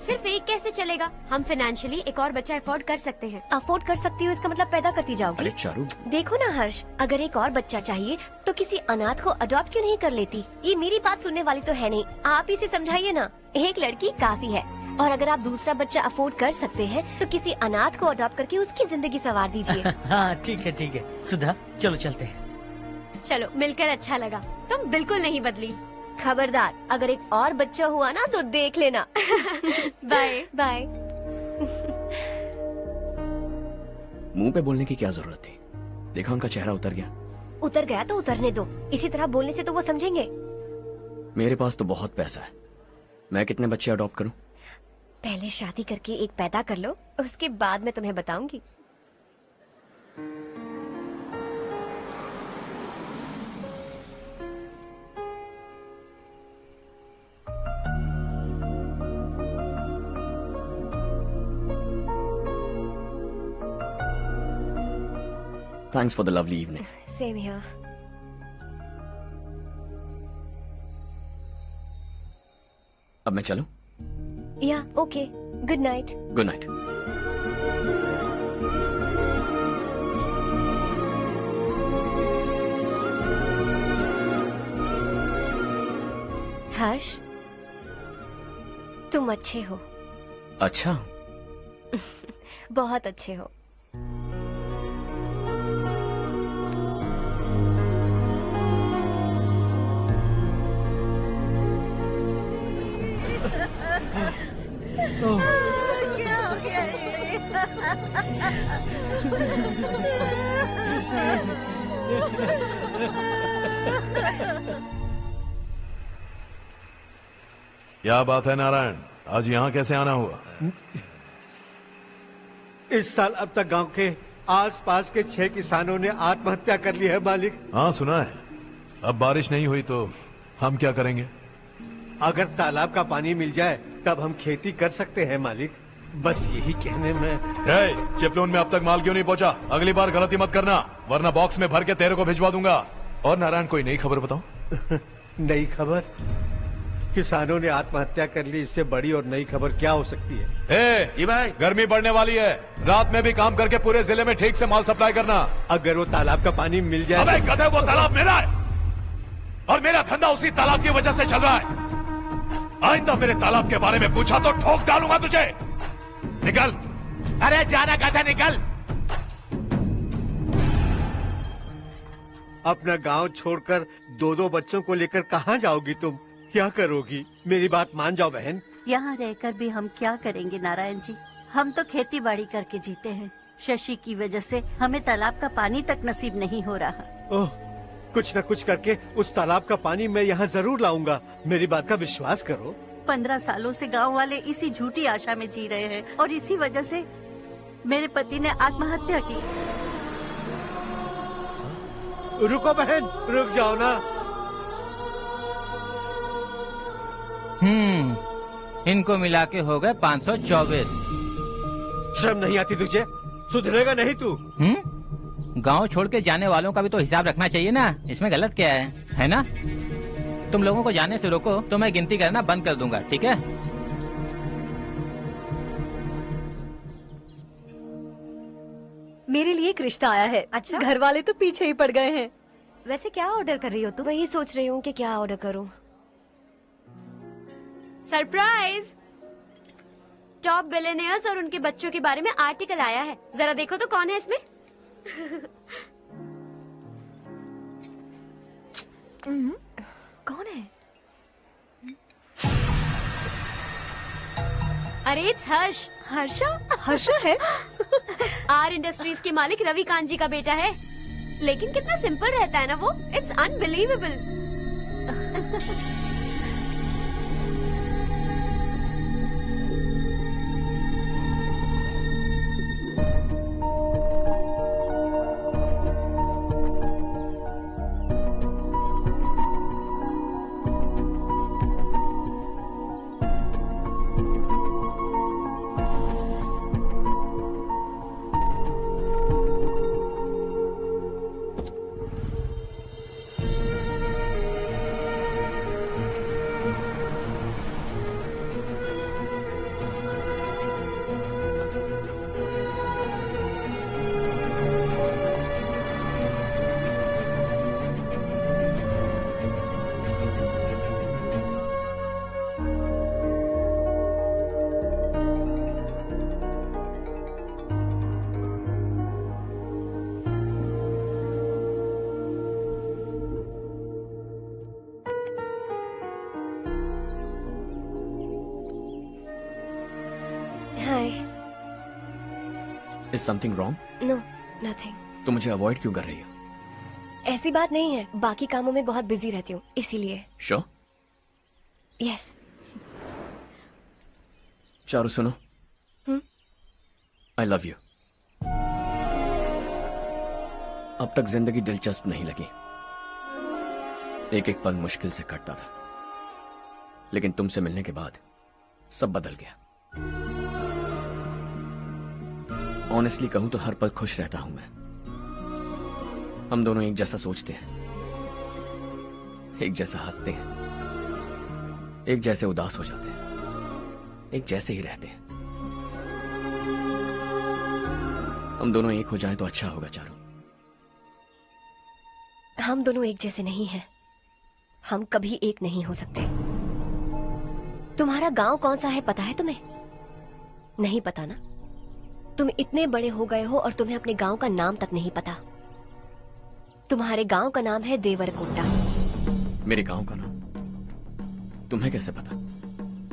F: सिर्फ एक कैसे चलेगा? हम फाइनेंशियली एक और बच्चा अफोर्ड कर सकते हैं।
E: अफोर्ड कर सकती हो इसका मतलब पैदा करती जाओगी?
A: अरे चारू,
E: देखो ना हर्ष, अगर एक और बच्चा चाहिए तो किसी अनाथ को अडॉप्ट क्यों नहीं कर लेती? ये मेरी बात सुनने वाली तो है नहीं, आप ही से समझाइए ना। एक लड़की काफी है, और अगर आप दूसरा बच्चा अफोर्ड कर सकते हैं तो किसी अनाथ को अडॉप्ट करके उसकी जिंदगी संवार दीजिए।
J: हाँ ठीक है ठीक है। सुधा चलो चलते हैं।
F: चलो, मिलकर अच्छा लगा। तुम बिल्कुल नहीं बदली।
E: खबरदार, अगर एक और बच्चा हुआ ना तो देख लेना।
F: Bye
E: bye.
A: मुंह पे बोलने की क्या जरूरत थी? देखा उनका चेहरा उतर गया।
E: उतर गया तो उतरने दो, इसी तरह बोलने से तो वो समझेंगे।
A: मेरे पास तो बहुत पैसा है, मैं कितने बच्चे अडॉप्ट करूं?
E: पहले शादी करके एक पैदा कर लो, उसके बाद मैं तुम्हें बताऊंगी।
A: Thanks for the lovely evening.
E: Same here.
A: अब मैं चलूं?
E: Yeah, okay. Good night.
A: Good night.
E: Harsh, तुम अच्छे हो।
A: अच्छा।
E: बहुत अच्छे हो।
P: क्या हो गया
C: क्या बात है नारायण, आज यहाँ कैसे आना हुआ?
G: इस साल अब तक गांव के आसपास के 6 किसानों ने आत्महत्या कर ली है मालिक।
C: हाँ सुना है। अब बारिश नहीं हुई तो हम क्या करेंगे?
G: अगर तालाब का पानी मिल जाए तब हम खेती कर सकते हैं मालिक। बस यही कहने में।
C: चिपलून में अब तक माल क्यों नहीं पहुंचा? अगली बार गलती मत करना, वरना बॉक्स में भर के तेरे को भिजवा दूंगा। और नारायण, कोई नई खबर बताओ।
G: नई खबर? किसानों ने आत्महत्या कर ली, इससे बड़ी और नई खबर क्या हो सकती है?
C: भाई, गर्मी बढ़ने वाली है, रात में भी काम करके पूरे जिले में ठीक से माल सप्लाई करना।
G: अगर वो तालाब का पानी मिल जाए।
C: अबे गधे, वो तालाब मेरा है और मेरा धंधा उसी तालाब की वजह से चल रहा है। आइंदा मेरे तालाब के बारे में पूछा तो ठोक डालूंगा तुझे। निकल।
T: अरे जाना गधा, निकल।
G: अपना गांव छोड़कर 2-2 बच्चों को लेकर कहाँ जाओगी तुम? क्या करोगी? मेरी बात मान जाओ बहन।
P: यहाँ रहकर भी हम क्या करेंगे नारायण जी? हम तो खेती बाड़ी करके जीते हैं। शशि की वजह से हमें तालाब का पानी तक नसीब नहीं हो रहा।
G: ओह, कुछ न कुछ करके उस तालाब का पानी मैं यहाँ जरूर लाऊंगा। मेरी बात का विश्वास करो।
P: 15 सालों से गांव वाले इसी झूठी आशा में जी रहे हैं और इसी वजह से मेरे पति ने आत्महत्या की।
G: रुको बहन, रुक जाओ ना।
Q: इनको मिला के हो गए 524।
G: शर्म नहीं आती तुझे? सुधरेगा नहीं तू?
Q: गांव छोड़ के जाने वालों का भी तो हिसाब रखना चाहिए ना। इसमें गलत क्या है ना? तुम लोगों को जाने से रोको तो मैं गिनती करना बंद कर दूंगा, ठीक है?
U: मेरे लिए एक रिश्ता आया है। अच्छा? घर वाले तो पीछे ही पड़ गए हैं।
E: वैसे क्या ऑर्डर कर रही हो तुम? वही सोच रही हूँ कि क्या ऑर्डर करूँ।
F: सरप्राइज! टॉप बिलियनियर्स और उनके बच्चों के बारे में आर्टिकल आया है। जरा देखो तो कौन है इसमें।
H: कौन है?
F: अरे इट्स हर्ष।
U: हर्षा है?
F: आर इंडस्ट्रीज के मालिक रवि कांत जी का बेटा है। लेकिन कितना सिंपल रहता है ना वो। It's unbelievable.
A: Is something wrong?
E: No, nothing.
A: तो मुझे अवॉइड क्यों कर रही हो?
E: ऐसी बात नहीं है, बाकी कामों में बहुत बिजी रहती हूँ इसीलिए।
A: Sure?
E: Yes.
A: चारू सुनो। I love you. अब तक जिंदगी दिलचस्प नहीं लगी। एक एक पल मुश्किल से कटता था, लेकिन तुमसे मिलने के बाद सब बदल गया। ऑनेस्टली कहूं तो हर पल खुश रहता हूं मैं। हम दोनों एक जैसा सोचते हैं, एक जैसा हंसते हैं, एक जैसे उदास हो जाते हैं, एक जैसे ही रहते हैं। हम दोनों एक हो जाएं तो अच्छा होगा चारू।
E: हम दोनों एक जैसे नहीं हैं। हम कभी एक नहीं हो सकते। तुम्हारा गांव कौन सा है पता है तुम्हें? नहीं पता ना? तुम इतने बड़े हो गए हो और तुम्हें अपने गांव का नाम तक नहीं पता। तुम्हारे गांव का नाम है देवरकोंडा।
A: मेरे गांव का नाम तुम्हें कैसे पता?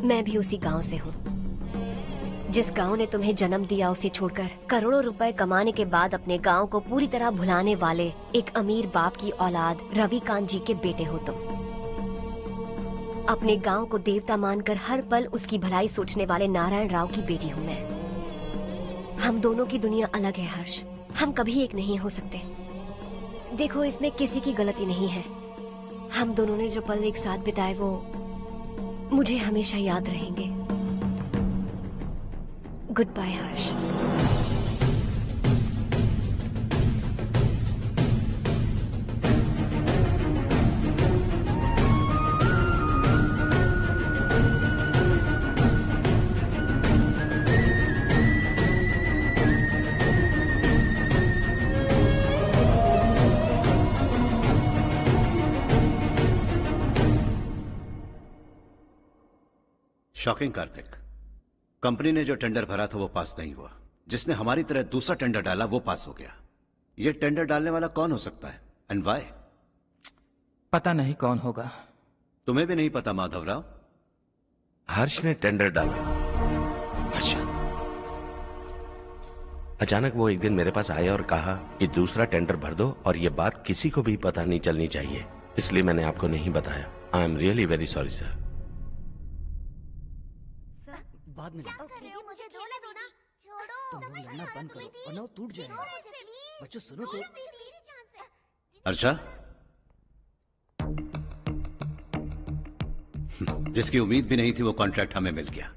E: मैं भी उसी गांव से हूँ। जिस गांव ने तुम्हें जन्म दिया उसे छोड़कर करोड़ों रुपए कमाने के बाद अपने गांव को पूरी तरह भुलाने वाले एक अमीर बाप की औलाद रवि कांत जी के बेटे हो तुम। अपने गांव को देवता मानकर हर पल उसकी भलाई सोचने वाले नारायण राव की बेटी हूँ मैं। हम दोनों की दुनिया अलग है हर्ष। हम कभी एक नहीं हो सकते। देखो इसमें किसी की गलती नहीं है। हम दोनों ने जो पल एक साथ बिताए वो मुझे हमेशा याद रहेंगे। गुड बाय हर्ष।
B: शॉकिंग कार्तिक। कंपनी ने जो टेंडर भरा था वो पास नहीं हुआ। जिसने हमारी तरह दूसरा टेंडर डाला वो पास हो गया। ये टेंडर डालने वाला कौन हो सकता है एंड व्हाई?
Q: पता नहीं कौन होगा।
B: तुम्हें भी नहीं पता माधवराव?
K: हर्ष ने टेंडर डाला। अच्छा। अचानक वो एक दिन मेरे पास आया और कहा कि दूसरा टेंडर भर दो और ये बात किसी को भी पता नहीं चलनी चाहिए, इसलिए मैंने आपको नहीं बताया। I am really very sorry sir.
D: बाद में
E: मुझे धोने दो ना। छोड़ो।
D: तुम लड़ना बंद करो वरना वो टूट जाएगा। बच्चों सुनो तो।
B: अर्षा, जिसकी उम्मीद भी नहीं थी वो कॉन्ट्रैक्ट हमें मिल गया,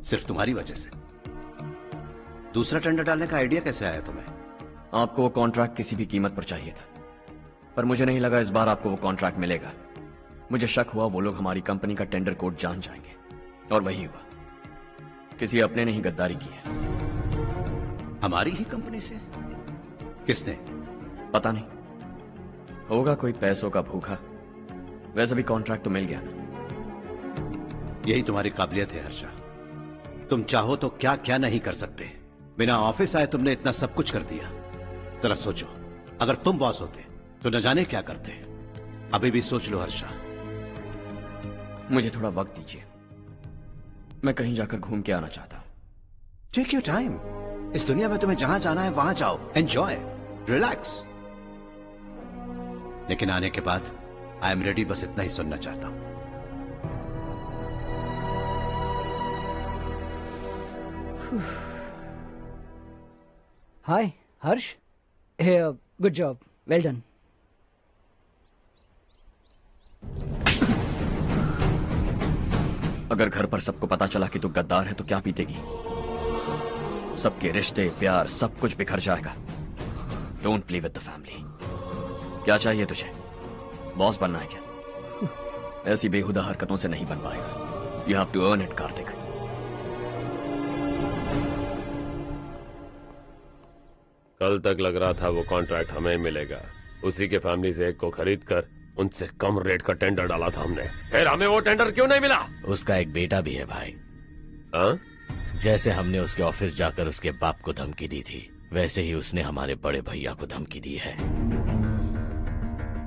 B: सिर्फ तुम्हारी वजह से। दूसरा टेंडर डालने का आइडिया कैसे आया तुम्हें?
A: आपको वो कॉन्ट्रैक्ट किसी भी कीमत पर चाहिए था, पर मुझे नहीं लगा इस बार आपको वो कॉन्ट्रैक्ट मिलेगा। मुझे शक हुआ वो लोग हमारी कंपनी का टेंडर कोड जान जाएंगे, और वही हुआ। किसी अपने ने ही गद्दारी की है।
B: हमारी ही कंपनी से? किसने?
A: पता नहीं, होगा कोई पैसों का भूखा। वैसे भी कॉन्ट्रैक्ट तो मिल गया ना।
B: यही तुम्हारी काबिलियत है हर्षा। तुम चाहो तो क्या क्या नहीं कर सकते। बिना ऑफिस आए तुमने इतना सब कुछ कर दिया। जरा सोचो, अगर तुम बॉस होते तो न जाने क्या करते। अभी भी सोच लो हर्षा।
A: मुझे थोड़ा वक्त दीजिए, मैं कहीं जाकर घूम के आना चाहता हूं।
B: Take your time. इस दुनिया में तुम्हें जहां जाना है वहां जाओ, एंजॉय, रिलैक्स। लेकिन आने के बाद आई एम रेडी, बस इतना ही सुनना चाहता हूं।
D: हाय हर्ष, गुड जॉब, वेल डन।
A: अगर घर पर सबको पता चला कि तू गद्दार है तो क्या बीतेगी? सबके रिश्ते, प्यार, सब कुछ बिखर जाएगा। Don't play with the family. क्या चाहिए तुझे? बॉस बनना है क्या? ऐसी बेहुदा हरकतों से नहीं बन पाएगा। You have to earn it Kartik.
M: कल तक लग रहा था वो कॉन्ट्रैक्ट हमें मिलेगा। उसी के फैमिली से एक को खरीद कर उनसे कम रेट का टेंडर डाला था हमने। फिर हमें वो टेंडर क्यों नहीं मिला?
T: उसका एक बेटा भी है भाई।
M: हाँ?
T: जैसे हमने उसके ऑफिस जाकर उसके बाप को धमकी दी थी, वैसे ही उसने हमारे बड़े भैया को धमकी दी है।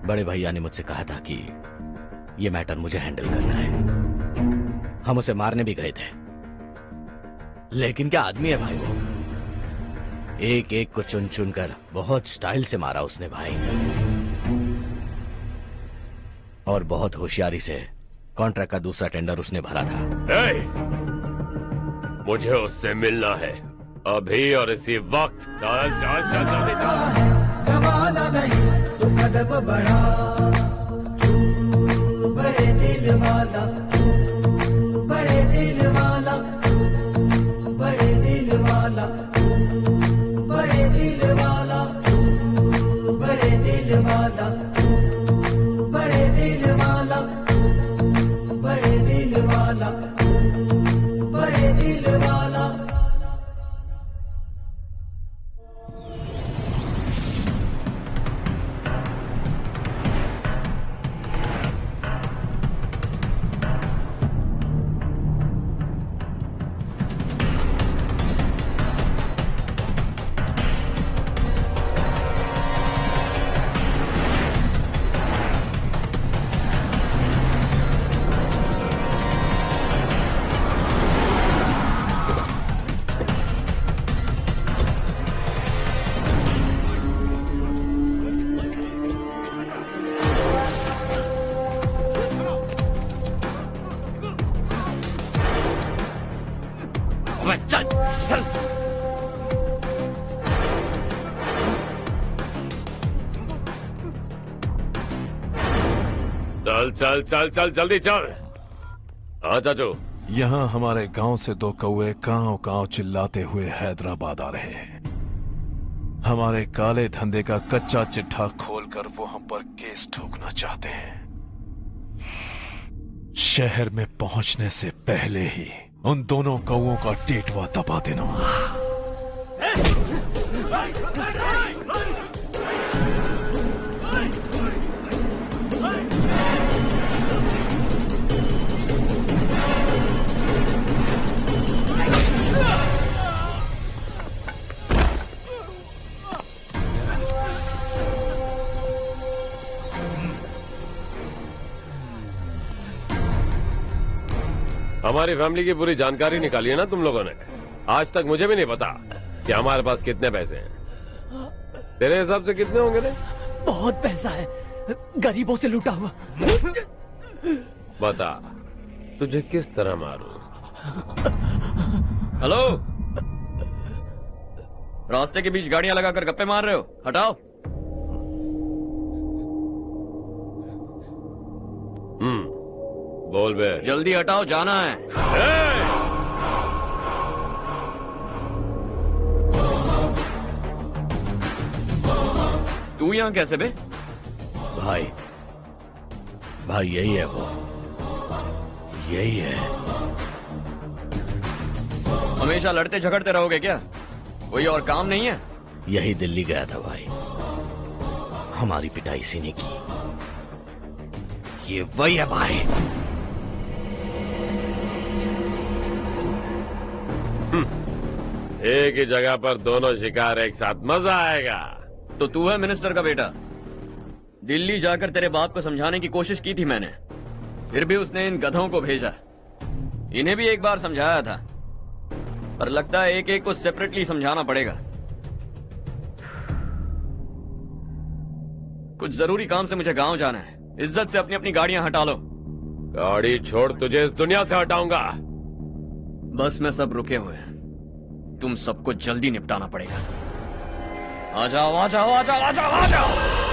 T: बड़े भैया ने मुझसे कहा था कि ये मैटर मुझे हैंडल करना है। हम उसे मारने भी गए थे, लेकिन क्या आदमी है भाई वो। एक एक को चुन चुन कर बहुत स्टाइल से मारा उसने भाई, और बहुत होशियारी से कॉन्ट्रैक्ट का दूसरा टेंडर उसने भरा था।
M: मुझे उससे मिलना है अभी और इसी वक्त। चल चल चल जल्दी चल।
L: जमाना नहीं तो कदम बढ़ा, तू बड़े दिल वाला, तू बड़े दिल वाला, तू बड़े दिल वाला, तू बड़े दिल वाला, तू बड़े दिल वाला, तू बड़े दिल वाला, तू बड़े दिल वाला, तू बड़े दिल वाला।
M: चल चल। चल चल चल चल जल्दी चल। हाँ चाचू।
C: यहाँ हमारे गांव से दो कौवे कांव कांव चिल्लाते हुए हैदराबाद आ रहे हैं। हमारे काले धंधे का कच्चा चिट्ठा खोलकर वो हम पर केस ठोकना चाहते हैं। शहर में पहुंचने से पहले ही उन दोनों कौवों का टेटवा दबा देना।
M: हमारी फैमिली की पूरी जानकारी निकाली है ना तुम लोगों ने। आज तक मुझे भी नहीं पता कि हमारे पास कितने पैसे हैं। तेरे हिसाब से कितने होंगे रे?
O: बहुत पैसा है, गरीबों से लूटा हुआ।
M: बता तुझे किस तरह मारूं?
A: हेलो, रास्ते के बीच गाड़ियां लगाकर गप्पे मार रहे हो? हटाओ।
M: बोल बे।
A: जल्दी हटाओ, जाना है। तू यहाँ कैसे बे?
T: भाई भाई यही है वो, यही है।
A: हमेशा लड़ते झगड़ते रहोगे क्या? कोई और काम नहीं है?
T: यही दिल्ली गया था भाई, हमारी पिटाई इसी ने की। ये वही है भाई।
M: एक ही जगह पर दोनों शिकार एक साथ, मजा आएगा।
A: तो तू है मिनिस्टर का बेटा? दिल्ली जाकर तेरे बाप को समझाने की कोशिश की थी मैंने, फिर भी उसने इन गधों को भेजा। इन्हें भी एक बार समझाया था, पर लगता है एक एक को सेपरेटली समझाना पड़ेगा। कुछ जरूरी काम से मुझे गांव जाना है। इज्जत से अपनी अपनी गाड़ियां हटा लो।
M: गाड़ी छोड़, तुझे इस दुनिया से हटाऊंगा।
A: बस में सब रुके हुए हैं, तुम सबको जल्दी निपटाना पड़ेगा। आ जाओ आ जाओ आ जाओ आ जाओ आ जाओ।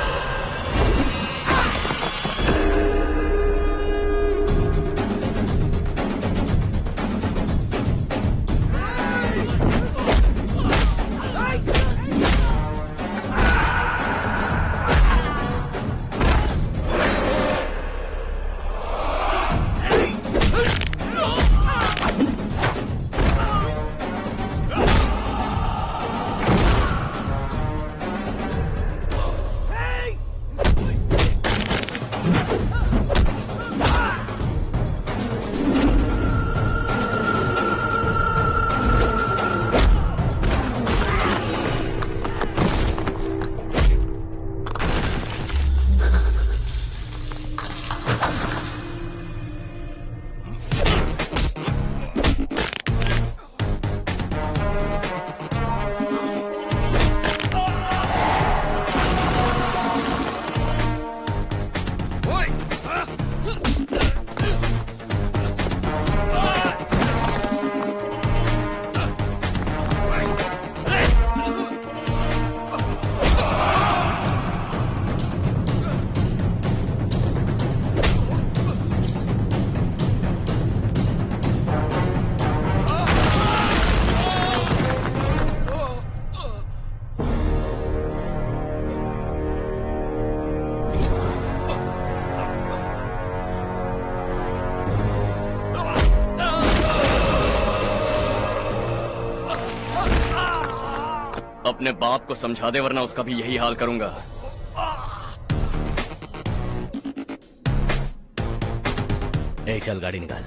A: अपने बाप को समझा दे, वरना उसका भी यही हाल करूंगा।
T: ए, चल गाड़ी निकाल।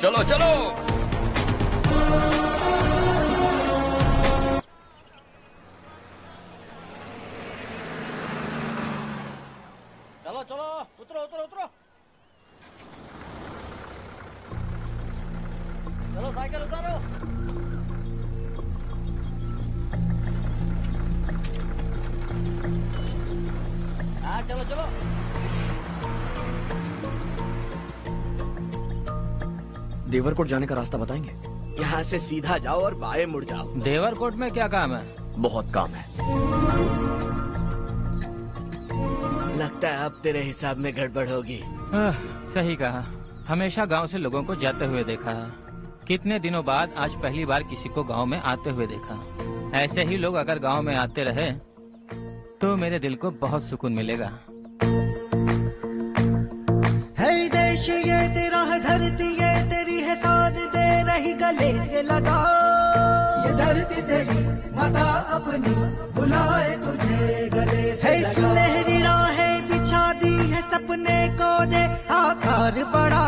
A: चलो चलो।
J: चलो चलो, उतरो उतरो उतरो। चलो साइकिल उतारो। हाँ चलो चलो।
A: देवरकोट जाने का रास्ता बताएंगे?
T: यहाँ से सीधा जाओ और बाएं मुड़ जाओ।
Q: देवरकोट में क्या काम है?
A: बहुत काम है।
T: लगता है अब तेरे हिसाब में गड़बड़ होगी।
Q: सही कहा, हमेशा गांव से लोगों को जाते हुए देखा है, कितने दिनों बाद आज पहली बार किसी को गांव में आते हुए देखा। ऐसे ही लोग अगर गांव में आते रहे तो मेरे दिल को बहुत सुकून मिलेगा।
L: है देश ये तेरा है, धरती ये तेरी है, साथ दे रही गले से लगा। ये धरती तेरी माता अपनी बुलाए तुझे गले से लगा। सुनहरी राहें बिछा दी है, सपने को दे आकार बड़ा।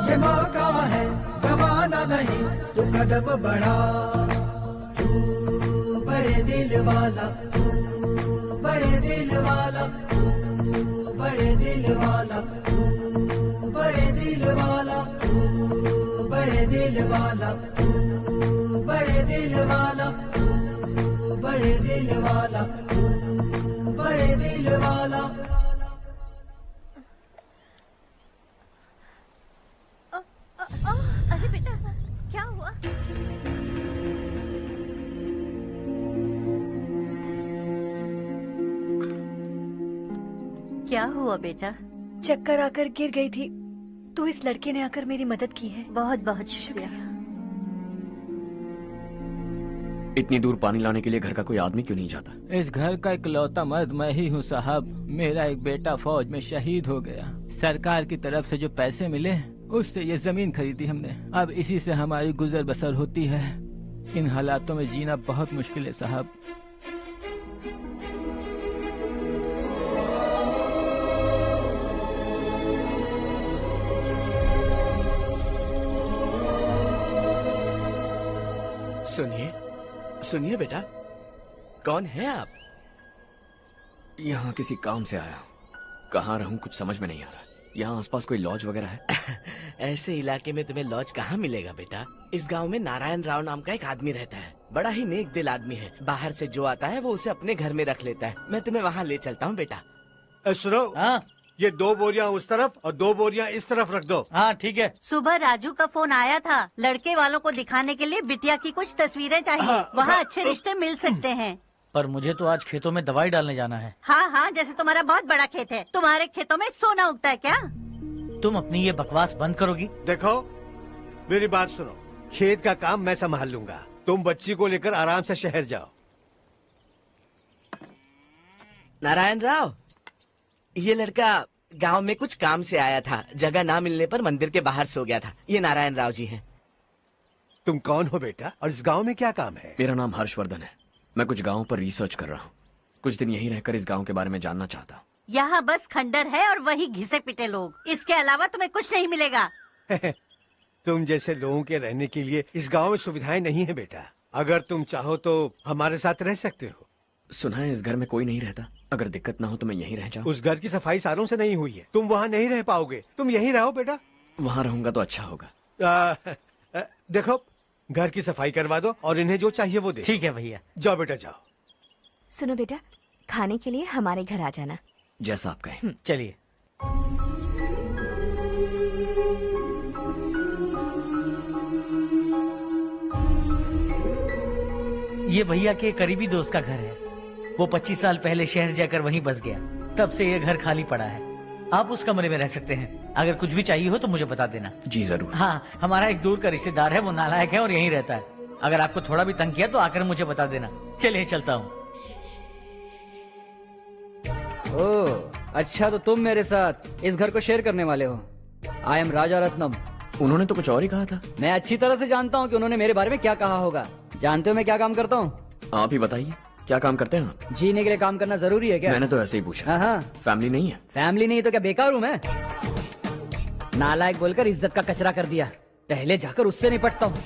L: ये मौका है गवाना नहीं, तू कदम बढ़ा। तू बड़े दिल वाला, तू बड़े दिल वाला, तू बड़े दिल वाला, तू बड़े दिल वाला, तू बड़े दिल वाला, तू बड़े दिल वाला, तू बड़े दिल वाला, तू बड़े दिल वाला।
H: अरे बेटा क्या हुआ?
P: क्या हुआ बेटा?
U: चक्कर आकर गिर गई थी तो इस लड़के ने आकर मेरी मदद की है।
P: बहुत बहुत शुक्रिया।
A: इतनी दूर पानी लाने के लिए घर का कोई आदमी क्यों नहीं जाता?
Q: इस घर का इकलौता मर्द मैं ही हूँ साहब। मेरा एक बेटा फौज में शहीद हो गया। सरकार की तरफ से जो पैसे मिले उससे ये जमीन खरीदी हमने। अब इसी से हमारी गुजर बसर होती है। इन हालातों में जीना बहुत मुश्किल है साहब।
T: सुनिए सुनिए बेटा, कौन है आप?
A: यहाँ किसी काम से आया हूँ। कहाँ रहूँ कुछ समझ में नहीं आ रहा। यहाँ आसपास कोई लॉज वगैरह है?
T: ऐसे इलाके में तुम्हें लॉज कहाँ मिलेगा बेटा। इस गांव में नारायण राव नाम का एक आदमी रहता है। बड़ा ही नेक दिल आदमी है। बाहर से जो आता है वो उसे अपने घर में रख लेता है। मैं तुम्हें वहाँ ले चलता हूँ बेटा।
G: सुनो, ये 2 बोरियां उस तरफ और 2 बोरियां इस तरफ रख दो।
J: हाँ ठीक है।
P: सुबह राजू का फोन आया था। लड़के वालों को दिखाने के लिए बिटिया की कुछ तस्वीरें चाहिए। वहाँ अच्छे रिश्ते मिल सकते हैं।
J: पर मुझे तो आज खेतों में दवाई डालने जाना है।
P: हाँ हाँ, जैसे तुम्हारा बहुत बड़ा खेत है। तुम्हारे खेतों में सोना उगता है क्या?
J: तुम अपनी ये बकवास बंद करोगी?
G: देखो मेरी बात सुनो, खेत का काम मैं संभाल लूंगा। तुम बच्ची को लेकर आराम से शहर जाओ।
T: नारायण राव, ये लड़का गांव में कुछ काम से आया था। जगह ना मिलने पर मंदिर के बाहर सो गया था। ये नारायण राव जी हैं।
G: तुम कौन हो बेटा और इस गांव में क्या काम है?
A: मेरा नाम हर्षवर्धन है। मैं कुछ गाँव पर रिसर्च कर रहा हूँ। कुछ दिन यहीं रहकर इस गाँव के बारे में जानना चाहता हूँ।
P: यहाँ बस खंडर है और वही घिसे पिटे लोग। इसके अलावा तुम्हें कुछ नहीं मिलेगा।
G: तुम जैसे लोगों के रहने के लिए इस गांव में सुविधाएं नहीं है बेटा। अगर तुम चाहो तो हमारे साथ रह सकते हो।
A: सुना है इस घर में कोई नहीं रहता। अगर दिक्कत ना हो तो मैं यहीं रह जाऊँ।
G: उस घर की सफाई सालों से नहीं हुई है। तुम वहाँ नहीं रह पाओगे। तुम यहीं रहो बेटा।
A: वहाँ रहूंगा तो अच्छा होगा।
G: देखो, घर की सफाई करवा दो और इन्हें जो चाहिए वो दे।
J: ठीक है भैया।
G: जाओ बेटा जाओ।
H: सुनो बेटा, खाने के लिए हमारे घर आ जाना।
A: जैसा आप कहें।
J: चलिए। ये भैया के करीबी दोस्त का घर है। वो 25 साल पहले शहर जाकर वहीं बस गया। तब से ये घर खाली पड़ा है। आप उस कमरे में रह सकते हैं। अगर कुछ भी चाहिए हो तो मुझे बता देना।
A: जी जरूर।
J: हाँ, हमारा एक दूर का रिश्तेदार है। वो नालायक है और यहीं रहता है। अगर आपको थोड़ा भी तंग किया तो आकर मुझे बता देना। चलिए चलता हूँ।
D: ओह, अच्छा तो तुम मेरे साथ इस घर को शेयर करने वाले हो। आई एम राजा रत्नम।
A: उन्होंने तो कुछ और ही कहा था।
D: मैं अच्छी तरह से जानता हूँ कि उन्होंने मेरे बारे में क्या कहा होगा। जानते हो मैं क्या काम करता हूँ?
A: आप ही बताइए, क्या काम करते हैं आप?
D: जीने के लिए काम करना जरूरी है क्या?
A: मैंने तो ऐसे ही पूछा।
D: हाँ।
A: फैमिली नहीं है?
D: फैमिली नहीं तो क्या बेकार हूँ मैं? नालायक बोलकर इज्जत का कचरा कर दिया। पहले जाकर उससे निपटता हूँ।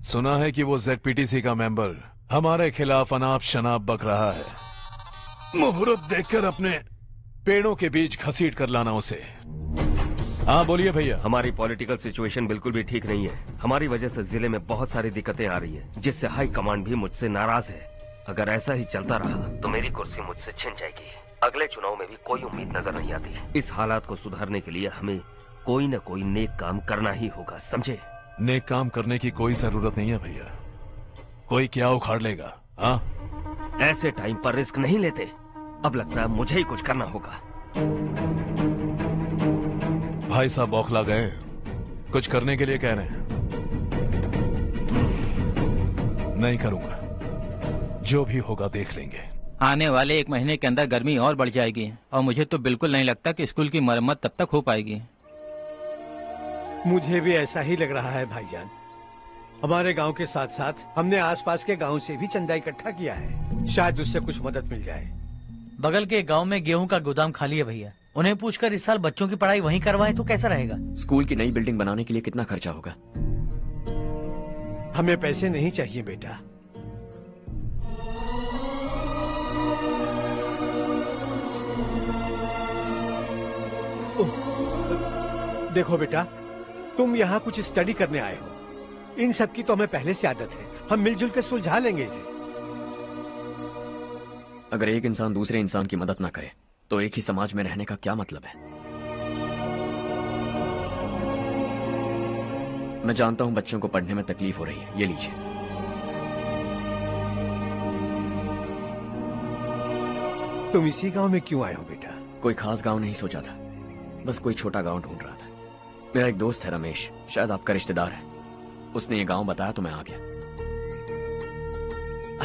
C: सुना है कि वो ZPTC का मेंबर हमारे खिलाफ अनाप शनाप बक रहा है। मुहूर्त देखकर अपने पेड़ों के बीच घसीट कर लाना उसे। हाँ बोलिए भैया।
S: हमारी पॉलिटिकल सिचुएशन बिल्कुल भी ठीक नहीं है। हमारी वजह से जिले में बहुत सारी दिक्कतें आ रही है, जिससे हाई कमांड भी मुझसे नाराज है। अगर ऐसा ही चलता रहा तो मेरी कुर्सी मुझसे छिन जाएगी। अगले चुनाव में भी कोई उम्मीद नजर नहीं आती। इस हालात को सुधारने के लिए हमें कोई न कोई नेक काम करना ही होगा, समझे?
C: नेक काम करने की कोई जरूरत नहीं है भैया। कोई क्या उखाड़ लेगा। हाँ,
S: ऐसे टाइम पर रिस्क नहीं लेते। अब लगता है मुझे ही कुछ करना होगा।
C: भाई साहब बौखला गए, कुछ करने के लिए कह रहे हैं। नहीं करूंगा, जो भी होगा देख लेंगे।
Q: आने वाले 1 महीने के अंदर गर्मी और बढ़ जाएगी और मुझे तो बिल्कुल नहीं लगता कि स्कूल की मरम्मत तब तक हो पाएगी।
G: मुझे भी ऐसा ही लग रहा है भाईजान। हमारे गांव के साथ साथ हमने आसपास के गांव से भी चंदा इकट्ठा किया है। शायद उससे कुछ मदद मिल जाए।
J: बगल के गांव में गेहूं का गोदाम खाली है भैया। उन्हें पूछकर इस साल बच्चों की पढ़ाई वहीं करवाएं तो कैसा रहेगा?
A: स्कूल की नई बिल्डिंग बनाने के लिए कितना खर्चा होगा?
G: हमें पैसे नहीं चाहिए बेटा। देखो बेटा, तुम यहाँ कुछ स्टडी करने आए हो। इन सब की तो हमें पहले से आदत है। हम मिलजुल कर सुलझा लेंगे इसे।
A: अगर एक इंसान दूसरे इंसान की मदद ना करे तो एक ही समाज में रहने का क्या मतलब है? मैं जानता हूं बच्चों को पढ़ने में तकलीफ हो रही है। ये लीजिए।
G: तुम इसी गांव में क्यों आए हो बेटा?
A: कोई खास गांव नहीं सोचा था, बस कोई छोटा गांव ढूंढ रहा था। मेरा एक दोस्त है रमेश, शायद आपका रिश्तेदार है, उसने ये गांव बताया तो मैं आ गया।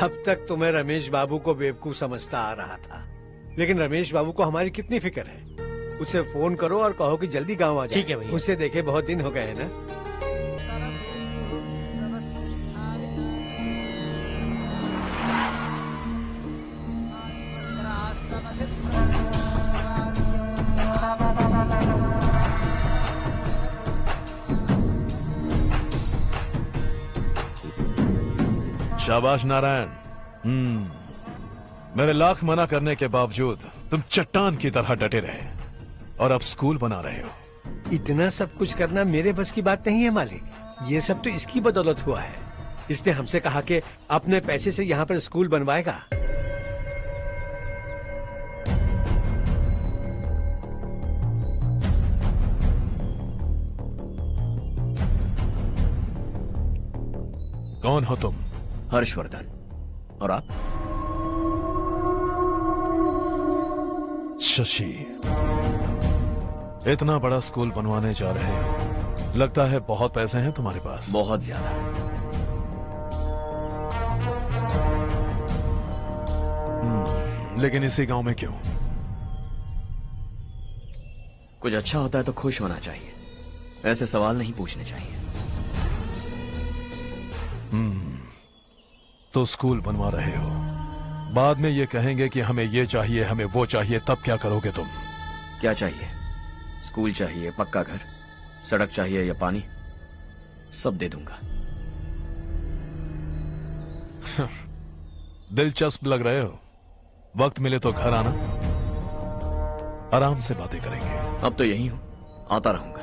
G: अब तक तुम्हें रमेश बाबू को बेवकूफ समझता आ रहा था, लेकिन रमेश बाबू को हमारी कितनी फिक्र है। उसे फोन करो और कहो कि जल्दी गांव आ जाए।
J: ठीक है भैया।
G: उसे देखे बहुत दिन हो गए हैं ना।
C: शाबाश नारायण। मेरे लाख मना करने के बावजूद तुम चट्टान की तरह डटे रहे और अब स्कूल बना रहे हो।
G: इतना सब कुछ करना मेरे बस की बात नहीं है मालिक। ये सब तो इसकी बदौलत हुआ है। इसने हमसे कहा कि अपने पैसे से यहाँ पर स्कूल बनवाएगा।
C: कौन हो तुम?
A: हर्षवर्धन। और आप?
C: शशि। इतना बड़ा स्कूल बनवाने जा रहे हो, लगता है बहुत पैसे हैं तुम्हारे पास।
A: बहुत ज्यादा।
C: लेकिन इसी गांव में क्यों?
A: कुछ अच्छा होता है तो खुश होना चाहिए, ऐसे सवाल नहीं पूछने चाहिए।
C: तो स्कूल बनवा रहे हो, बाद में ये कहेंगे कि हमें ये चाहिए, हमें वो चाहिए, तब क्या करोगे तुम?
A: क्या चाहिए? स्कूल चाहिए, पक्का घर, सड़क चाहिए या पानी, सब दे दूंगा।
C: दिलचस्प लग रहे हो। वक्त मिले तो घर आना, आराम से बातें करेंगे।
A: अब तो यही हूं, आता रहूंगा।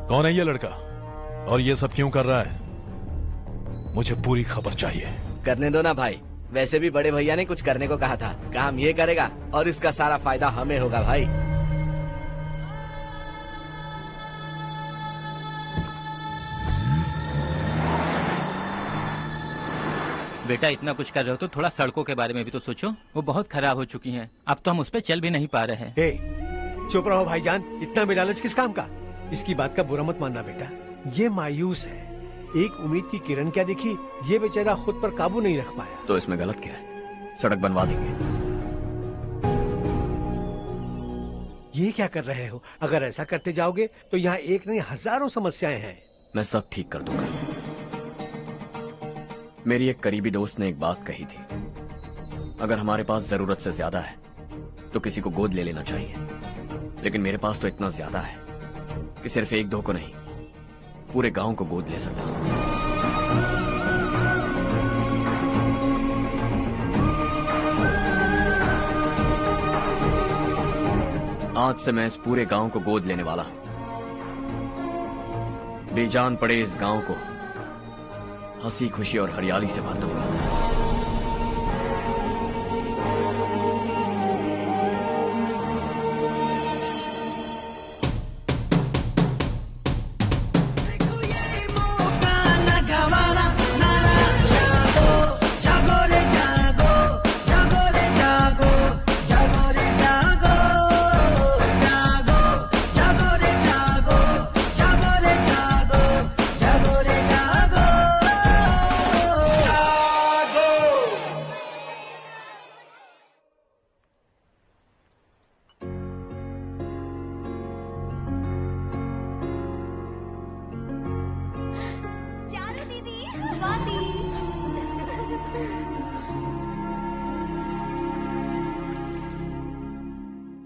C: कौन है ये लड़का और ये सब क्यों कर रहा है? मुझे पूरी खबर चाहिए।
T: करने दो ना भाई, वैसे भी बड़े भैया ने कुछ करने को कहा था। काम ये करेगा और इसका सारा फायदा हमें होगा भाई।
Q: बेटा इतना कुछ कर रहे हो तो थोड़ा सड़कों के बारे में भी तो सोचो, वो बहुत खराब हो चुकी हैं। अब तो हम उस पर चल भी नहीं पा रहे हैं।
G: चुप रहो भाईजान, इतना बेलालच किस काम का? इसकी बात का बुरा मत मानना बेटा, ये मायूस है। एक उम्मीद की किरण क्या दिखी, ये बेचारा खुद पर काबू नहीं रख पाया।
A: तो इसमें गलत क्या है? सड़क बनवा देंगे।
G: ये क्या कर रहे हो? अगर ऐसा करते जाओगे तो यहाँ एक नहीं हजारों समस्याएं हैं।
A: मैं सब ठीक कर दूंगा। मेरी एक करीबी दोस्त ने एक बात कही थी, अगर हमारे पास जरूरत से ज्यादा है तो किसी को गोद ले लेना चाहिए, लेकिन मेरे पास तो इतना ज्यादा है कि सिर्फ एक दो को नहीं, पूरे गांव को गोद ले सकता हूं। आज से मैं इस पूरे गांव को गोद लेने वाला हूं। बेजान पड़े इस गांव को हंसी खुशी और हरियाली से बांधूंगा।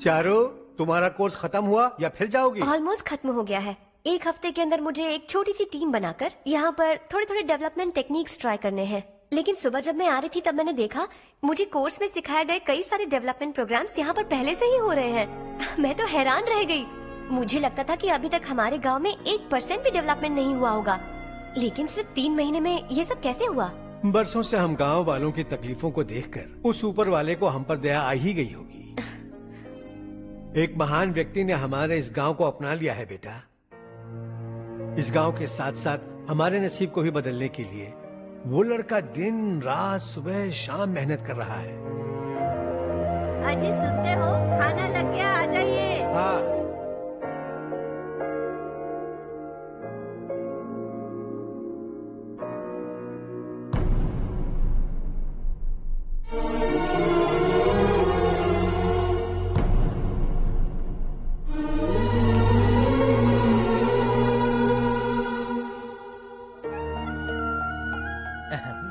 G: चारो, तुम्हारा कोर्स खत्म हुआ या फिर जाओगी?
E: ऑलमोस्ट खत्म हो गया है। एक हफ्ते के अंदर मुझे एक छोटी सी टीम बनाकर यहाँ पर थोड़े थोड़े डेवलपमेंट टेक्निक्स ट्राई करने हैं। लेकिन सुबह जब मैं आ रही थी तब मैंने देखा मुझे कोर्स में सिखाए गए कई सारे डेवलपमेंट प्रोग्राम्स यहाँ पर पहले से ही हो रहे हैं। मैं तो हैरान रह गई। मुझे लगता था कि अभी तक हमारे गाँव में 1% भी डेवलपमेंट नहीं हुआ होगा, लेकिन सिर्फ 3 महीने में ये सब कैसे हुआ?
G: बरसों से हम गांव वालों की तकलीफों को देखकर उस ऊपर वाले को हम पर दया आ ही गई होगी। एक महान व्यक्ति ने हमारे इस गांव को अपना लिया है बेटा। इस गांव के साथ साथ हमारे नसीब को भी बदलने के लिए वो लड़का दिन रात सुबह शाम मेहनत कर रहा है।
P: अजी सुनते हो, खाना लग गया, आ जाइए।
G: हाँ।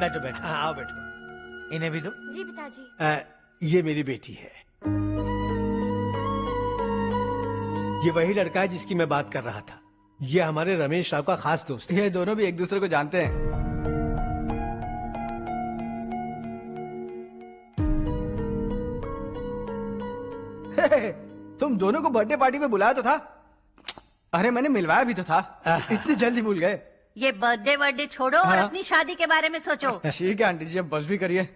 J: बैठो बैठो।
G: हाँ, आओ बैठो।
J: इन्हें भी दो।
E: जी पिताजी।
G: ये मेरी बेटी है। ये वही लड़का है जिसकी मैं बात कर रहा था। ये हमारे रमेश राव का खास दोस्त है।
I: ये दोनों भी एक दूसरे को जानते हैं। तुम दोनों को बर्थडे पार्टी में बुलाया तो था। अरे मैंने मिलवाया भी तो था। इतनी जल्दी भूल गए।
P: ये बर्थडे छोड़ो और
I: हाँ।
P: अपनी शादी के बारे में सोचो।
I: ठीक है आंटी जी, अब बस भी करिए।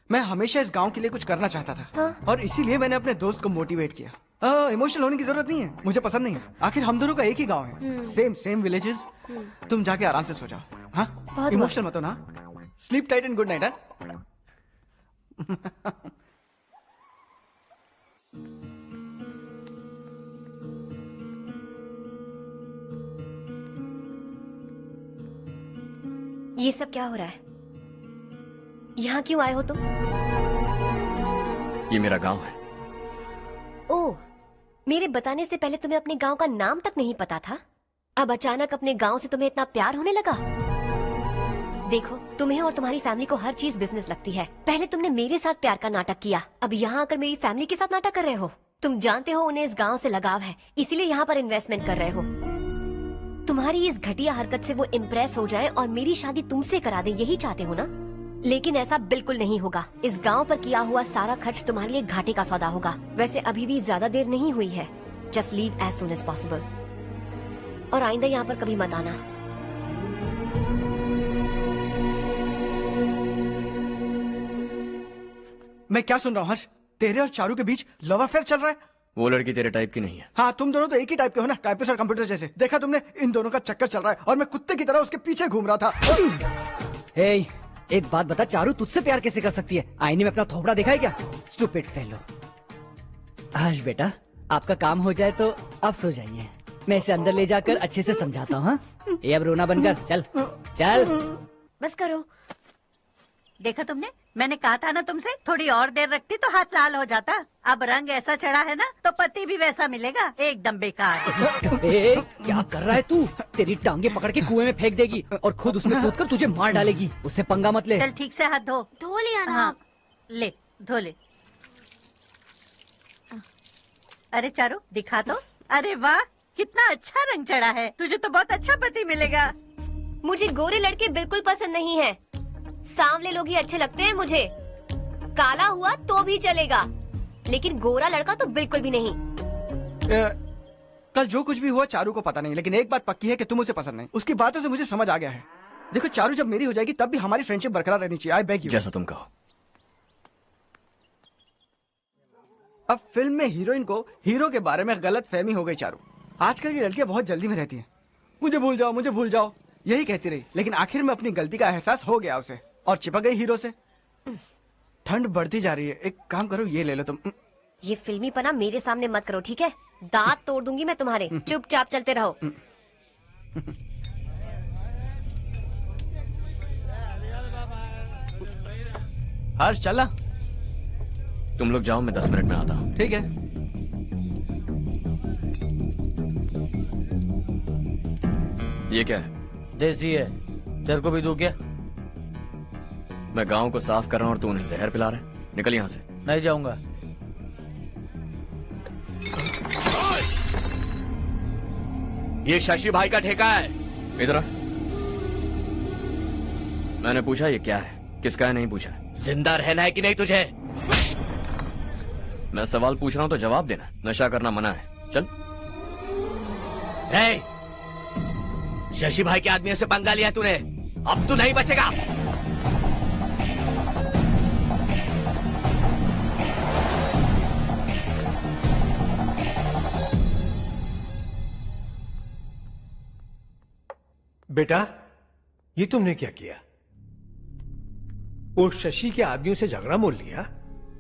I: मैं हमेशा इस गांव के लिए कुछ करना चाहता था।
E: हाँ?
I: और इसीलिए मैंने अपने दोस्त को मोटिवेट किया। इमोशनल होने की जरूरत नहीं है, मुझे पसंद नहीं है। आखिर हम दोनों का एक ही गांव है, सेम विलेजेस। तुम जाके आराम से सो जाओ। हाँ, इमोशनल मत हो ना। Sleep tight and good night.
E: ये सब क्या हो रहा है? यहाँ क्यों आए हो तुम?
A: ये मेरा गांव है।
E: ओह, मेरे बताने से पहले तुम्हें अपने गांव का नाम तक नहीं पता था? अब अचानक अपने गांव से तुम्हें इतना प्यार होने लगा? देखो, तुम्हें और तुम्हारी फैमिली को हर चीज बिजनेस लगती है। पहले तुमने मेरे साथ प्यार का नाटक किया, अब यहाँ आकर मेरी फैमिली के साथ नाटक कर रहे हो। तुम जानते हो उन्हें इस गांव से लगाव है, इसीलिए यहाँ पर इन्वेस्टमेंट कर रहे हो। तुम्हारी इस घटिया हरकत से वो इम्प्रेस हो जाए और मेरी शादी तुमसे करा दे, यही चाहते हो ना? लेकिन ऐसा बिल्कुल नहीं होगा। इस गांव पर किया हुआ सारा खर्च तुम्हारे लिए घाटे का सौदा होगा। वैसे अभी भी ज्यादा देर नहीं हुई है। Just leave as soon as possible. और आइंदा यहाँ पर कभी मत आना।
I: मैं क्या सुन रहा हूँ हर्ष? तेरे और चारू के बीच लव अफेयर चल रहा है?
A: वो लड़की तेरे टाइप की नहीं है।
I: हाँ, तुम दोनों तो एक ही टाइप के हो ना, टाइपिस्ट और कंप्यूटर जैसे। देखा तुमने, इन दोनों का चक्कर चल रहा है और मैं कुत्ते की तरह उसके पीछे घूम रहा था।
D: हे, एक बात बता, चारू तुझसे प्यार कैसे कर सकती है? आईने में अपना थोपड़ा देखा है क्या? Stupid fellow. हर्ष बेटा, आपका काम हो जाए तो आप सो जाइए। मैं इसे अंदर ले जाकर अच्छे से समझाता हूँ। हाँ? ये अब रोना बनकर चल चल।
E: बस करो।
P: देखा तुमने, मैंने कहा था ना तुमसे, थोड़ी और देर रखती तो हाथ लाल हो जाता। अब रंग ऐसा चढ़ा है ना तो पति भी वैसा मिलेगा। एकदम बेकार।
D: ए, क्या कर रहा है तू? तेरी टांगे पकड़ के कुएं में फेंक देगी और खुद उसमें कूदकर तुझे मार डालेगी। उससे पंगा मत ले।
P: चल ठीक से हाथ धो।
E: धो लिया ना।
P: हाँ, ले धो ले। अरे चारू दिखा तो। अरे वाह, कितना अच्छा रंग चढ़ा है। तुझे तो बहुत अच्छा पति मिलेगा।
E: मुझे गोरे लड़के बिल्कुल पसंद नहीं है। सांवले लोग ही अच्छे लगते हैं मुझे। काला हुआ तो भी चलेगा, लेकिन गोरा लड़का तो बिल्कुल भी नहीं।
I: कल जो कुछ भी हुआ चारू को पता नहीं, लेकिन एक बात पक्की है कि तुम उसे पसंद नहीं। उसकी बातों से मुझे समझ आ गया है। देखो चारू जब मेरी हो जाएगी तब भी हमारी फ्रेंडशिप बरकरार रहनी चाहिए। I beg you.
A: जैसा तुम कहो।
I: अब फिल्म में हीरोइन को हीरो के बारे में गलत फहमी हो गई चारू। आजकल की लड़कियां बहुत जल्दी में रहती हैं। मुझे भूल जाओ, मुझे भूल जाओ, यही कहती रही। लेकिन आखिर में अपनी गलती का एहसास हो गया उसे और चिपक गई हीरो से। ठंड बढ़ती जा रही है, एक काम करो, ये ले लो तुम।
E: ये फिल्मी पना मेरे सामने मत करो, ठीक है? दांत तोड़ दूंगी मैं तुम्हारे। चुपचाप चलते रहो।
I: हर्ष चला।
A: तुम लोग जाओ, मैं 10 मिनट में आता हूँ।
I: ठीक है।
A: ये क्या है?
J: देसी है। तेरे को भी दूं क्या?
A: मैं गांव को साफ कर रहा हूँ और तू उन्हें जहर पिला रहा है। निकल यहाँ से।
J: नहीं जाऊंगा।
T: ये शशि भाई का ठेका है।
A: इधर आ। मैंने पूछा ये क्या है, किसका है नहीं पूछा।
T: जिंदा रहना है कि नहीं तुझे?
A: मैं सवाल पूछ रहा हूँ तो जवाब देना। नशा करना मना है। चल।
T: हे, शशि भाई के आदमियों से पंगा लिया तूने, अब तू नहीं बचेगा।
G: बेटा, ये तुमने क्या किया? उस शशि के आदमियों से झगड़ा मोल लिया?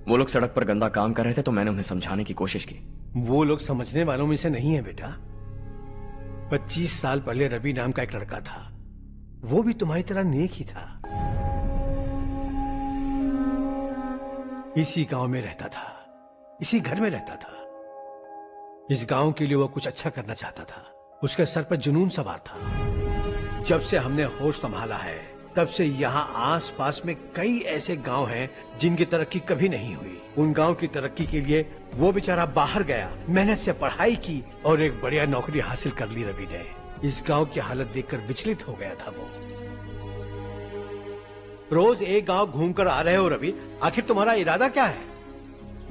A: वो लोग सड़क पर गंदा काम कर रहे थे तो मैंने उन्हें समझाने की कोशिश की।
G: वो लोग समझने वालों में से नहीं है बेटा। 25 साल पहले रवि नाम का एक लड़का था, वो भी तुम्हारी तरह नेक ही था। इसी गांव में रहता था, इसी घर में रहता था। इस गांव के लिए वो कुछ अच्छा करना चाहता था। उसके सर पर जुनून सवार था। जब से हमने होश संभाला है तब से यहाँ आस पास में कई ऐसे गांव हैं जिनकी तरक्की कभी नहीं हुई। उन गांव की तरक्की के लिए वो बेचारा बाहर गया, मेहनत से पढ़ाई की और एक बढ़िया नौकरी हासिल कर ली रवि ने। इस गांव की हालत देखकर विचलित हो गया था वो। रोज एक गांव घूमकर आ रहे हो रवि, आखिर तुम्हारा इरादा क्या है?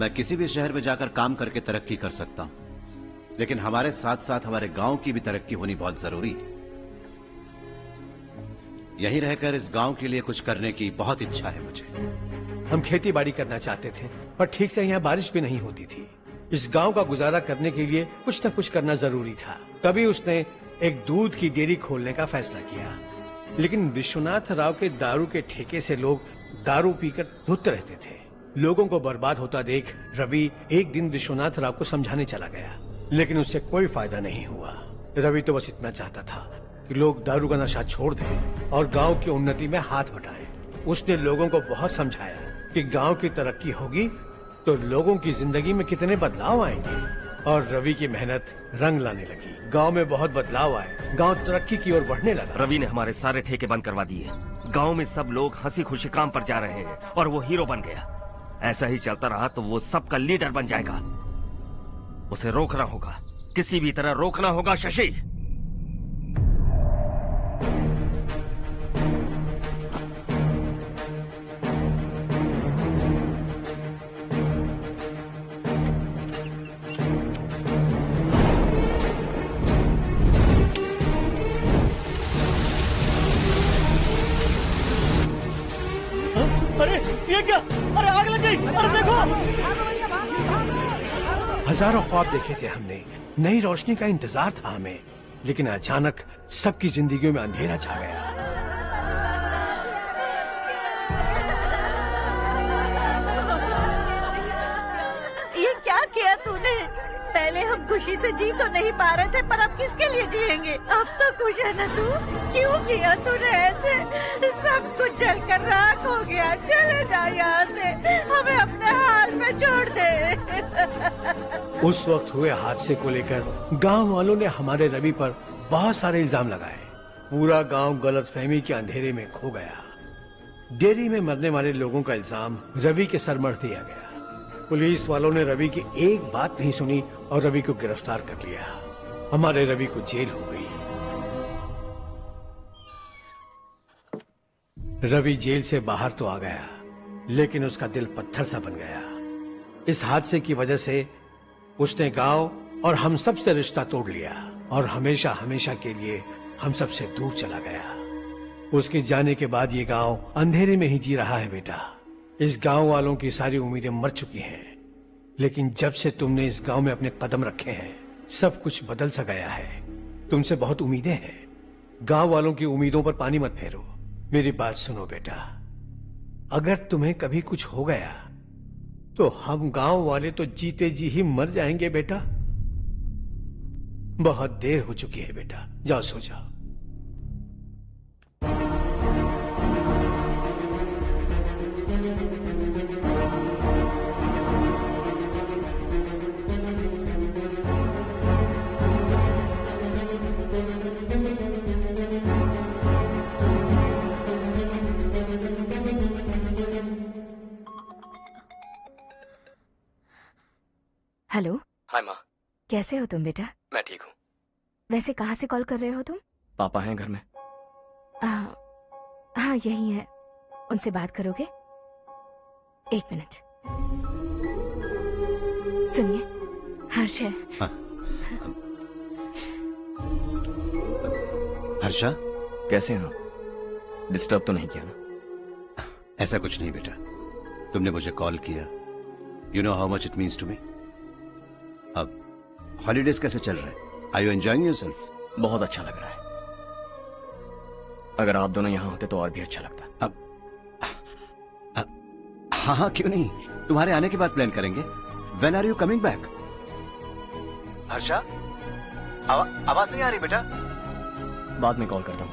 B: मैं किसी भी शहर में जाकर काम करके तरक्की कर सकता हूँ, लेकिन हमारे साथ साथ हमारे गांव की भी तरक्की होनी बहुत जरूरी है। यहीं रहकर इस गांव के लिए कुछ करने की बहुत इच्छा है मुझे।
G: हम खेती बाड़ी करना चाहते थे, पर ठीक से यहाँ बारिश भी नहीं होती थी। इस गांव का गुजारा करने के लिए कुछ न कुछ करना जरूरी था। तभी उसने एक दूध की डेयरी खोलने का फैसला किया। लेकिन विश्वनाथ राव के दारू के ठेके से लोग दारू पीकर धुत रहते थे। लोगों को बर्बाद होता देख रवि एक दिन विश्वनाथ राव को समझाने चला गया, लेकिन उससे कोई फायदा नहीं हुआ। रवि तो बस इतना चाहता था कि लोग दारू का नशा छोड़ दें और गांव की उन्नति में हाथ बटाएं। उसने लोगों को बहुत समझाया कि गांव की तरक्की होगी तो लोगों की जिंदगी में कितने बदलाव आएंगे, और रवि की मेहनत रंग लाने लगी। गांव में बहुत बदलाव आए, गांव तरक्की की ओर बढ़ने लगा।
S: रवि ने हमारे सारे ठेके बंद करवा दिए। गांव में सब लोग हंसी खुशी काम पर जा रहे हैं और वो हीरो बन गया। ऐसा ही चलता रहा तो वो सबका लीडर बन जाएगा। उसे रोकना होगा, किसी भी तरह रोकना होगा शशि।
O: अरे ये क्या? अरे आग लग गई! अरे देखो!
G: हजारों ख्वाब देखे थे हमने, नई रोशनी का इंतजार था हमें, लेकिन अचानक सबकी जिंदगियों में अंधेरा छा गया।
P: ये क्या किया तूने? पहले हम खुशी से जी तो नहीं पा रहे थे, पर अब किसके लिए जिएंगे? अब तो खुश है ना तू? क्यों किया तूने ऐसे? सब कुछ जलकर राख हो गया। चले जा यहाँ से, हमें अपने हाल में छोड़ दे।
G: उस वक्त हुए हादसे को लेकर गांव वालों ने हमारे रवि पर बहुत सारे इल्जाम लगाए। पूरा गांव गलतफहमी के अंधेरे में खो गया। डेयरी में मरने वाले लोगों का इल्जाम रवि के सर मढ़ दिया गया। पुलिस वालों ने रवि की एक बात नहीं सुनी और रवि को गिरफ्तार कर लिया। हमारे रवि को जेल हो गई। रवि जेल से बाहर तो आ गया, लेकिन उसका दिल पत्थर सा बन गया। इस हादसे की वजह से उसने गांव और हम सब से रिश्ता तोड़ लिया और हमेशा हमेशा के लिए हम सब से दूर चला गया। उसके जाने के बाद ये गांव अंधेरे में ही जी रहा है बेटा। इस गांव वालों की सारी उम्मीदें मर चुकी हैं, लेकिन जब से तुमने इस गांव में अपने कदम रखे हैं सब कुछ बदल सा गया है। तुमसे बहुत उम्मीदें हैं। गांव वालों की उम्मीदों पर पानी मत फेरो। मेरी बात सुनो बेटा, अगर तुम्हें कभी कुछ हो गया तो हम गांव वाले तो जीते जी ही मर जाएंगे बेटा। बहुत देर हो चुकी है बेटा, जाओ सो जाओ।
H: हेलो।
A: हाय माँ।
H: कैसे हो तुम बेटा?
A: मैं ठीक हूँ।
H: वैसे कहाँ से कॉल कर रहे हो तुम?
A: पापा हैं घर में।
H: हाँ यही है। उनसे बात करोगे? एक मिनट। सुनिए, हर्ष है।
B: हर्षा,
A: कैसे हैं आप? डिस्टर्ब तो नहीं किया ना?
B: ऐसा कुछ नहीं बेटा, तुमने मुझे कॉल किया। You know how much it means to me. अब हॉलीडेज कैसे चल रहे हैं? Are you enjoying yourself?
A: बहुत अच्छा लग रहा है। अगर आप दोनों यहाँ होते तो और भी अच्छा लगता।
B: हाँ हाँ, क्यों नहीं, तुम्हारे आने के बाद प्लान करेंगे। When are you coming back? Harsha, आवाज नहीं आ रही बेटा।
A: बाद में कॉल करता हूँ।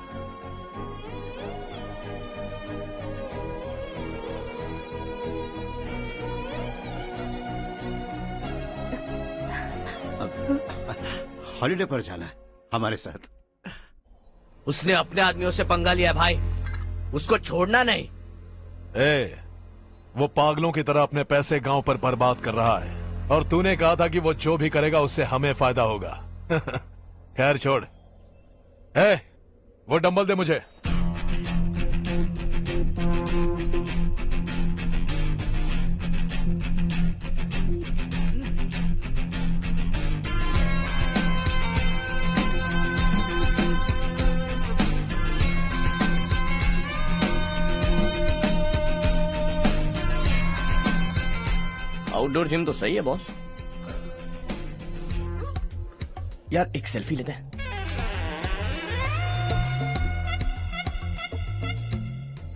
B: हॉलिडे पर जाना है हमारे साथ।
T: उसने अपने आदमियों से पंगा लिया भाई, उसको छोड़ना नहीं।
C: वो पागलों की तरह अपने पैसे गांव पर बर्बाद कर रहा है, और तूने कहा था कि वो जो भी करेगा उससे हमें फायदा होगा। खैर छोड़। वो डंबल दे मुझे।
A: आउटडोर जिम तो सही है बॉस। यार एक सेल्फी लेते हैं।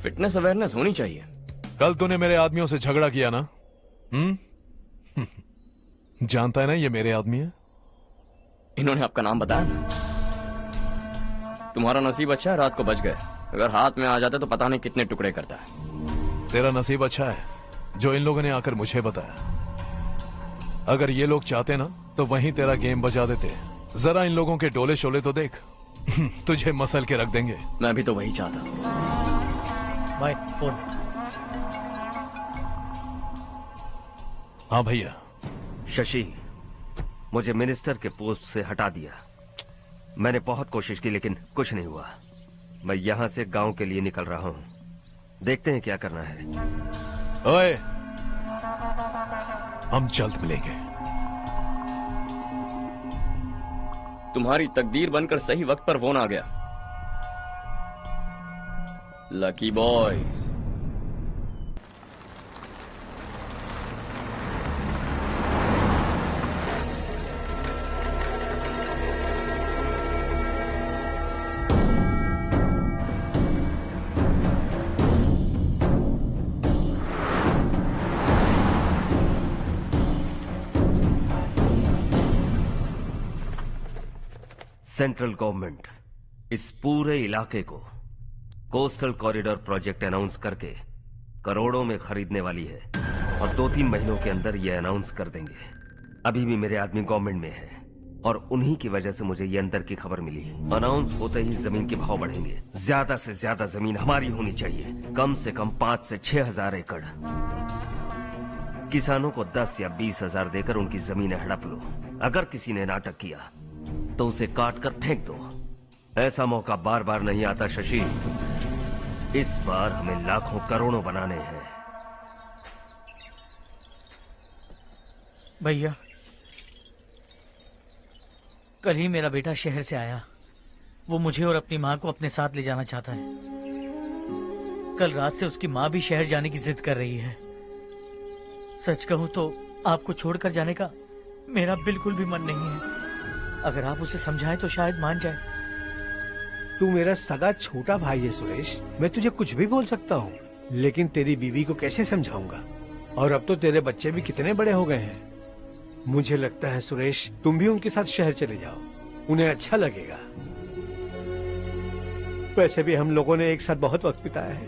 A: फिटनेस अवेयरनेस होनी चाहिए।
C: कल तूने मेरे आदमियों से झगड़ा किया ना? जानता है ना ये मेरे आदमी है।
A: इन्होंने आपका नाम बताया? तुम्हारा नसीब अच्छा है, रात को बच गए। अगर हाथ में आ जाते तो पता नहीं कितने टुकड़े करता है।
C: तेरा नसीब अच्छा है जो इन लोगों ने आकर मुझे बताया। अगर ये लोग चाहते ना तो वहीं तेरा गेम बजा देते। जरा इन लोगों के डोले शोले तो देख। तुझे मसल के रख देंगे।
A: मैं भी तो वही चाहता।
J: By phone.
C: हाँ भैया।
S: शशि, मुझे मिनिस्टर के पोस्ट से हटा दिया। मैंने बहुत कोशिश की लेकिन कुछ नहीं हुआ। मैं यहां से गांव के लिए निकल रहा हूं। देखते हैं क्या करना है।
C: ओए, हम जल्द मिलेंगे।
A: तुम्हारी तकदीर बनकर सही वक्त पर फोन आ गया। Lucky boys.
S: सेंट्रल गवर्नमेंट इस पूरे इलाके को कोस्टल कॉरिडोर प्रोजेक्ट अनाउंस करके करोड़ों में खरीदने वाली है, और 2-3 महीनों के अंदर ये अनाउंस कर देंगे। अभी भी मेरे आदमी गवर्नमेंट में है और उन्हीं की वजह से मुझे ये अंदर की खबर मिली। अनाउंस होते ही जमीन के भाव बढ़ेंगे। ज्यादा से ज्यादा जमीन हमारी होनी चाहिए, कम से कम 5 से 6 हजार एकड़। किसानों को 10 या 20 हजार देकर उनकी जमीनें हड़प लो। अगर किसी ने नाटक किया तो उसे काट कर फेंक दो। ऐसा मौका बार बार नहीं आता शशि। इस बार हमें लाखों करोड़ों बनाने हैं।
J: भैया, कल ही मेरा बेटा शहर से आया। वो मुझे और अपनी माँ को अपने साथ ले जाना चाहता है। कल रात से उसकी माँ भी शहर जाने की जिद कर रही है। सच कहूं तो आपको छोड़कर जाने का मेरा बिल्कुल भी मन नहीं है। अगर आप उसे समझाएं तो शायद मान जाए।
G: तू मेरा सगा छोटा भाई है सुरेश, मैं तुझे कुछ भी बोल सकता हूँ, लेकिन तेरी बीवी को कैसे समझाऊंगा? और अब तो तेरे बच्चे भी कितने बड़े हो गए हैं। मुझे लगता है सुरेश, तुम भी उनके साथ शहर चले जाओ, उन्हें अच्छा लगेगा। वैसे भी हम लोगों ने एक साथ बहुत वक्त बिताया है।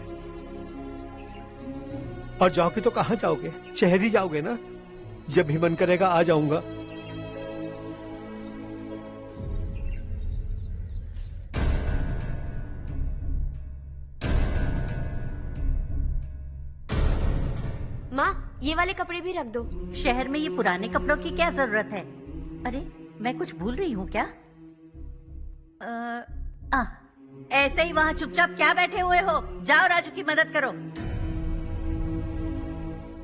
G: और जाओगे तो कहाँ जाओगे? शहर ही जाओगे ना? जब भी मन करेगा आ जाऊंगा।
F: माँ, ये वाले कपड़े भी रख दो।
P: शहर में ये पुराने कपड़ों की क्या जरूरत है? अरे, मैं कुछ भूल रही हूँ क्या? ऐसे ही वहाँ चुपचाप क्या बैठे हुए हो? जाओ राजू की मदद करो।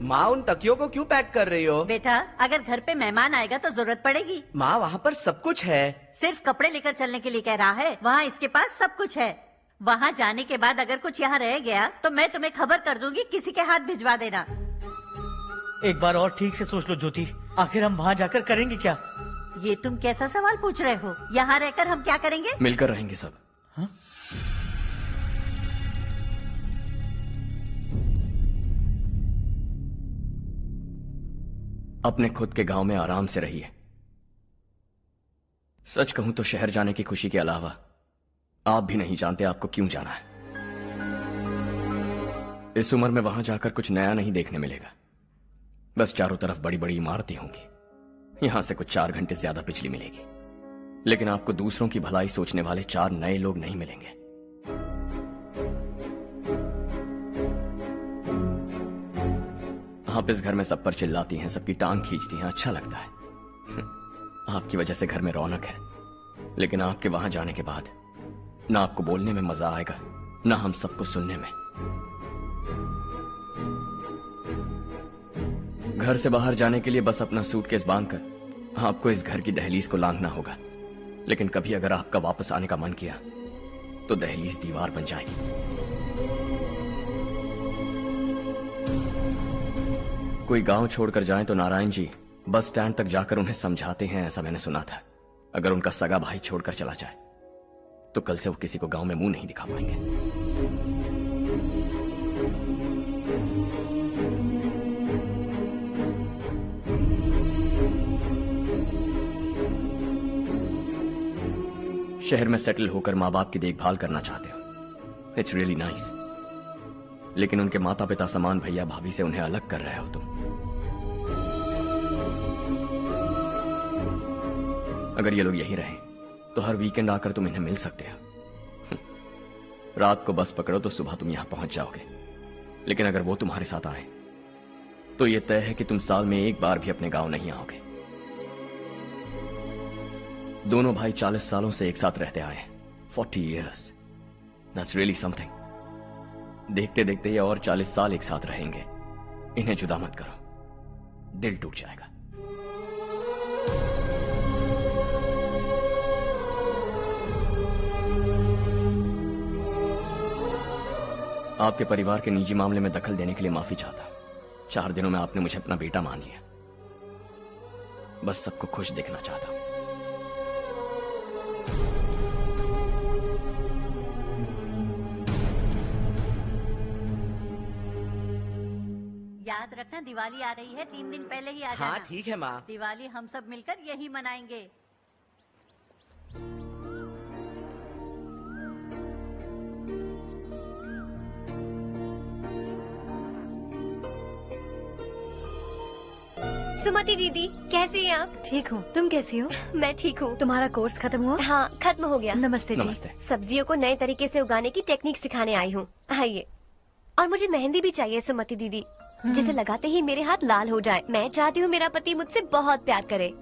T: माँ, उन तकियों को क्यों पैक कर रही हो?
P: बेटा, अगर घर पे मेहमान आएगा तो जरूरत पड़ेगी।
T: माँ, वहाँ पर सब कुछ है।
P: सिर्फ कपड़े लेकर चलने के लिए कह रहा है? वहाँ इसके पास सब कुछ है। वहाँ जाने के बाद अगर कुछ यहाँ रह गया तो मैं तुम्हें खबर कर दूंगी, किसी के हाथ भिजवा देना।
J: एक बार और ठीक से सोच लो ज्योति, आखिर हम वहाँ जाकर करेंगे क्या?
P: ये तुम कैसा सवाल पूछ रहे हो? यहाँ रहकर हम क्या करेंगे?
A: मिलकर रहेंगे सब। अपने खुद के गांव में आराम से रहिए। सच कहूं तो शहर जाने की खुशी के अलावा आप भी नहीं जानते आपको क्यों जाना है। इस उम्र में वहां जाकर कुछ नया नहीं देखने मिलेगा। बस चारों तरफ बड़ी बड़ी इमारतें होंगी, यहां से कुछ 4 घंटे ज्यादा बिजली मिलेगी, लेकिन आपको दूसरों की भलाई सोचने वाले 4 नए लोग नहीं मिलेंगे। आप इस घर में सब पर चिल्लाती हैं, सबकी टांग खींचती हैं, अच्छा लगता है। आपकी वजह से घर में रौनक है, लेकिन आपके वहां जाने के बाद ना आपको बोलने में मजा आएगा, ना हम सबको सुनने में। घर से बाहर जाने के लिए बस अपना सूटकेस बांधकर आपको इस घर की दहलीज को लांघना होगा, लेकिन कभी अगर आपका वापस आने का मन किया तो दहलीज दीवार बन जाएगी। कोई गांव छोड़कर जाए तो नारायण जी बस स्टैंड तक जाकर उन्हें समझाते हैं, ऐसा मैंने सुना था। अगर उनका सगा भाई छोड़कर चला जाए तो कल से वो किसी को गांव में मुंह नहीं दिखा पाएंगे। शहर में सेटल होकर माँ बाप की देखभाल करना चाहते हो, इट्स रियली नाइस, लेकिन उनके माता पिता समान भैया भाभी से उन्हें अलग कर रहे हो तुम। अगर ये लोग यहीं रहे तो हर वीकेंड आकर तुम इन्हें मिल सकते हो। रात को बस पकड़ो तो सुबह तुम यहां पहुंच जाओगे, लेकिन अगर वो तुम्हारे साथ आए तो ये तय है कि तुम साल में एक बार भी अपने गांव नहीं आओगे। दोनों भाई 40 सालों से एक साथ रहते आए हैं, 40 years, that's really something। देखते देखते ये और 40 साल एक साथ रहेंगे। इन्हें जुदा मत करो, दिल टूट जाएगा। आपके परिवार के निजी मामले में दखल देने के लिए माफी चाहता। 4 दिनों में आपने मुझे अपना बेटा मान लिया। बस सबको खुश देखना चाहता हूं।
P: याद रखना दिवाली आ रही है, 3 दिन पहले ही आ जाना।
N: हाँ ठीक है माँ।
P: दिवाली हम सब मिलकर यही मनाएंगे।
E: सुमति दीदी, कैसी हैं आप?
U: ठीक हूँ, तुम कैसी हो?
E: मैं ठीक हूँ।
U: तुम्हारा कोर्स खत्म हुआ?
E: हाँ, खत्म हो गया।
U: नमस्ते जी।
A: नमस्ते।
E: सब्जियों को नए तरीके से उगाने की टेक्निक सिखाने आई हूँ। आइए। और मुझे मेहंदी भी चाहिए सुमति दीदी, जिसे लगाते ही मेरे हाथ लाल हो जाए। मैं चाहती हूँ मेरा पति मुझसे बहुत प्यार करे।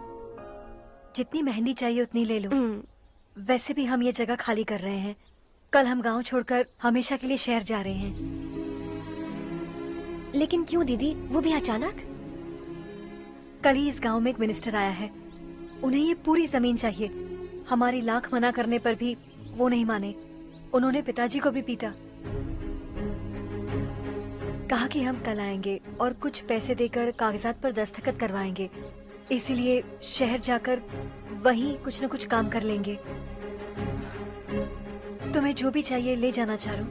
U: जितनी मेहंदी चाहिए उतनी ले लो। वैसे भी हम ये जगह खाली कर रहे हैं। कल हम गांव छोड़कर हमेशा के लिए शहर जा रहे हैं।
E: लेकिन क्यों दीदी, वो भी अचानक?
U: कल ही इस गांव में एक मिनिस्टर आया है, उन्हें ये पूरी जमीन चाहिए। हमारी लाख मना करने पर भी वो नहीं माने। उन्होंने पिताजी को भी पीटा। कहा कि हम कल आएंगे और कुछ पैसे देकर कागजात पर दस्तखत करवाएंगे। इसीलिए शहर जाकर वहीं कुछ न कुछ काम कर लेंगे। तुम्हें जो भी चाहिए ले जाना चारू।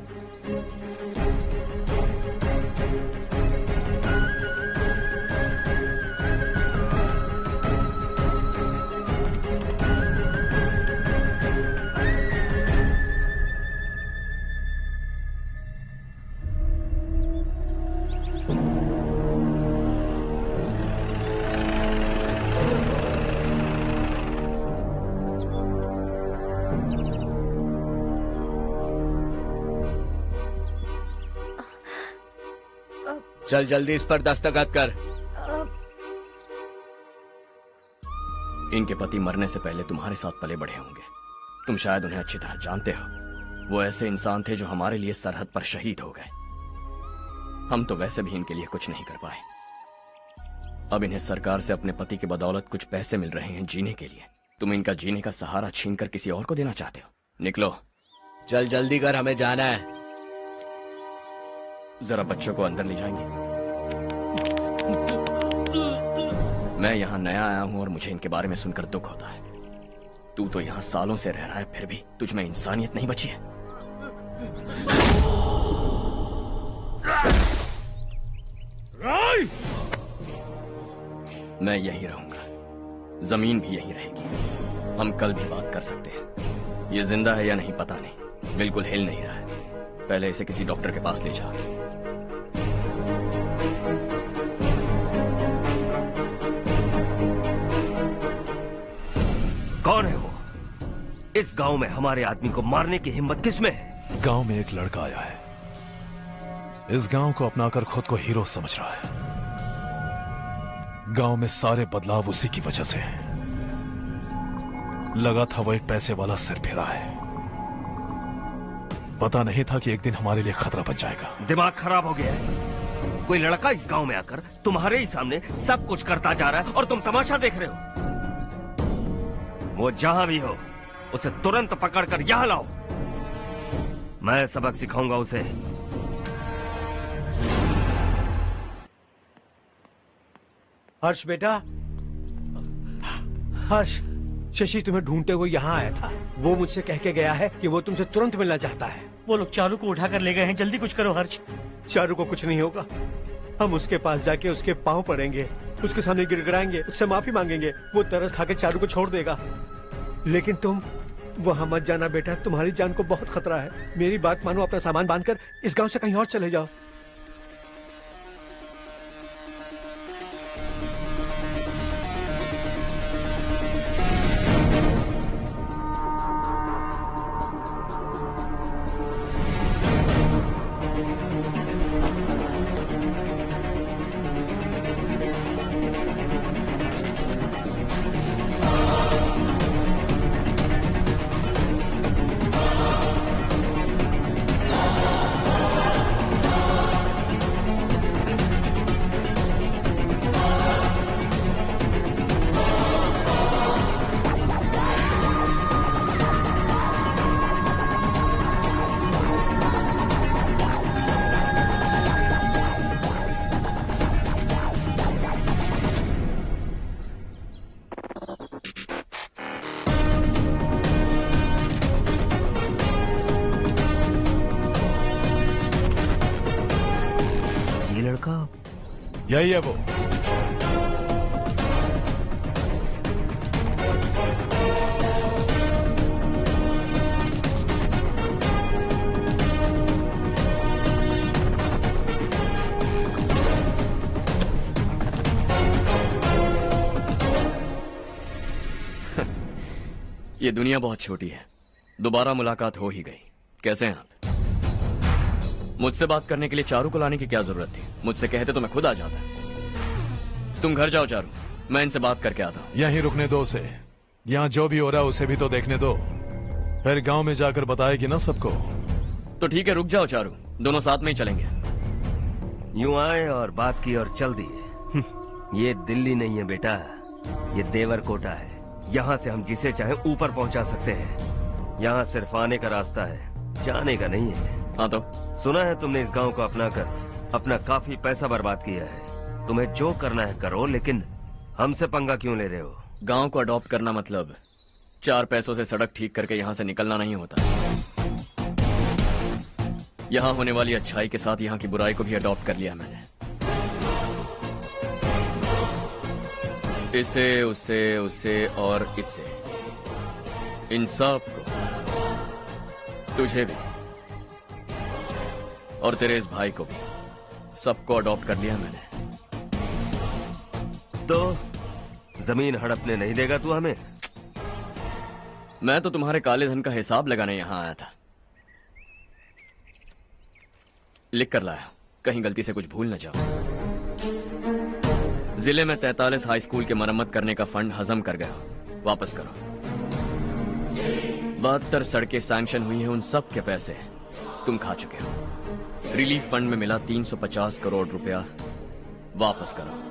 T: चल जल्दी इस पर दस्तखत कर।
A: इनके पति मरने से पहले तुम्हारे साथ पले बढ़े होंगे, तुम शायद उन्हें अच्छी तरह जानते हो। वो ऐसे इंसान थे जो हमारे लिए सरहद पर शहीद हो गए। हम तो वैसे भी इनके लिए कुछ नहीं कर पाए। अब इन्हें सरकार से अपने पति की बदौलत कुछ पैसे मिल रहे हैं जीने के लिए। तुम इनका जीने का सहारा छीनकर किसी और को देना चाहते हो? निकलो।
T: चल जल्दी कर, हमें जाना है।
A: जरा बच्चों को अंदर ले जाएंगे? मैं यहाँ नया आया हूँ और मुझे इनके बारे में सुनकर दुख होता है। तू तो यहाँ सालों से रह रहा है, फिर भी तुझ में इंसानियत नहीं बची है। मैं यही रहूंगा, जमीन भी यही रहेगी। हम कल भी बात कर सकते हैं। ये जिंदा है या नहीं पता नहीं, बिल्कुल हिल नहीं रहा है। पहले इसे किसी डॉक्टर के पास ले जा।
S: कौन है वो? इस गांव में हमारे आदमी को मारने की हिम्मत किसमें है?
C: गांव में एक लड़का आया है, इस गांव को अपनाकर खुद को हीरो समझ रहा है। गांव में सारे बदलाव उसी की वजह से हैं। लगा था वो एक पैसे वाला सिर फेरा है, पता नहीं था कि एक दिन हमारे लिए खतरा बन जाएगा।
S: दिमाग खराब हो गया है। कोई लड़का इस गांव में आकर तुम्हारे ही सामने सब कुछ करता जा रहा है और तुम तमाशा देख रहे हो। वो जहां भी हो उसे तुरंत पकड़कर यहां लाओ। मैं सबक सिखाऊंगा उसे।
G: हर्ष बेटा, हर्ष, शशि तुम्हें ढूंढते हुए यहाँ आया था। वो मुझसे कह के गया है कि वो तुमसे तुरंत मिलना चाहता है।
J: वो लोग चारू को उठाकर ले गए हैं, जल्दी कुछ करो हर्ष।
G: चारू को कुछ नहीं होगा। हम उसके पास जाके उसके पांव पड़ेंगे, उसके सामने गिड़गिड़ाएंगे, उससे माफी मांगेंगे। वो तरस खा के चारू को छोड़ देगा। लेकिन तुम वहां मत जाना बेटा, तुम्हारी जान को बहुत खतरा है। मेरी बात मानो, अपना सामान बांधकर इस गांव से कहीं और चले जाओ।
C: यही है वो।
A: ये दुनिया बहुत छोटी है, दोबारा मुलाकात हो ही गई। कैसे हैं आप? मुझसे बात करने के लिए चारू को लाने की क्या जरूरत थी? मुझसे कहते तो मैं खुद आ जाता। तुम घर जाओ चारू, मैं इनसे बात करके आता हूँ।
C: यहीं रुकने दो उसे, यहाँ जो भी हो रहा है उसे भी तो देखने दो, फिर गांव में जाकर बताएगी ना सबको।
A: तो ठीक है, रुक जाओ चारू, दोनों साथ में ही चलेंगे।
S: यूं आए और बात की और चल दिए। ये दिल्ली नहीं है बेटा, ये देवरकोटा है। यहाँ से हम जिसे चाहे ऊपर पहुँचा सकते हैं। यहाँ सिर्फ आने का रास्ता है, जाने का नहीं है।
A: हाँ तो
S: सुना है तुमने इस गांव को अपनाकर अपना काफी पैसा बर्बाद किया है। तुम्हें जो करना है करो, लेकिन हमसे पंगा क्यों ले रहे हो?
A: गांव को अडॉप्ट करना मतलब 4 पैसों से सड़क ठीक करके यहाँ से निकलना नहीं होता। यहाँ होने वाली अच्छाई के साथ यहाँ की बुराई को भी अडॉप्ट कर लिया मैंने। इसे, उसे, उसे और इससे, इन सब को, तुझे भी और तेरे इस भाई को भी, सबको अडॉप्ट कर लिया मैंने।
S: तो जमीन हड़पने नहीं देगा तू हमें?
A: मैं तो तुम्हारे काले धन का हिसाब लगाने यहां आया था। लिख कर लाया, कहीं गलती से कुछ भूल न जाओ। जिले में 43 हाई स्कूल के मरम्मत करने का फंड हजम कर गया, वापस करो। 72 सड़कें सैंक्शन हुई हैं, उन सब के पैसे तुम खा चुके हो। रिलीफ फंड में मिला 350 करोड़ रुपया, वापस करो।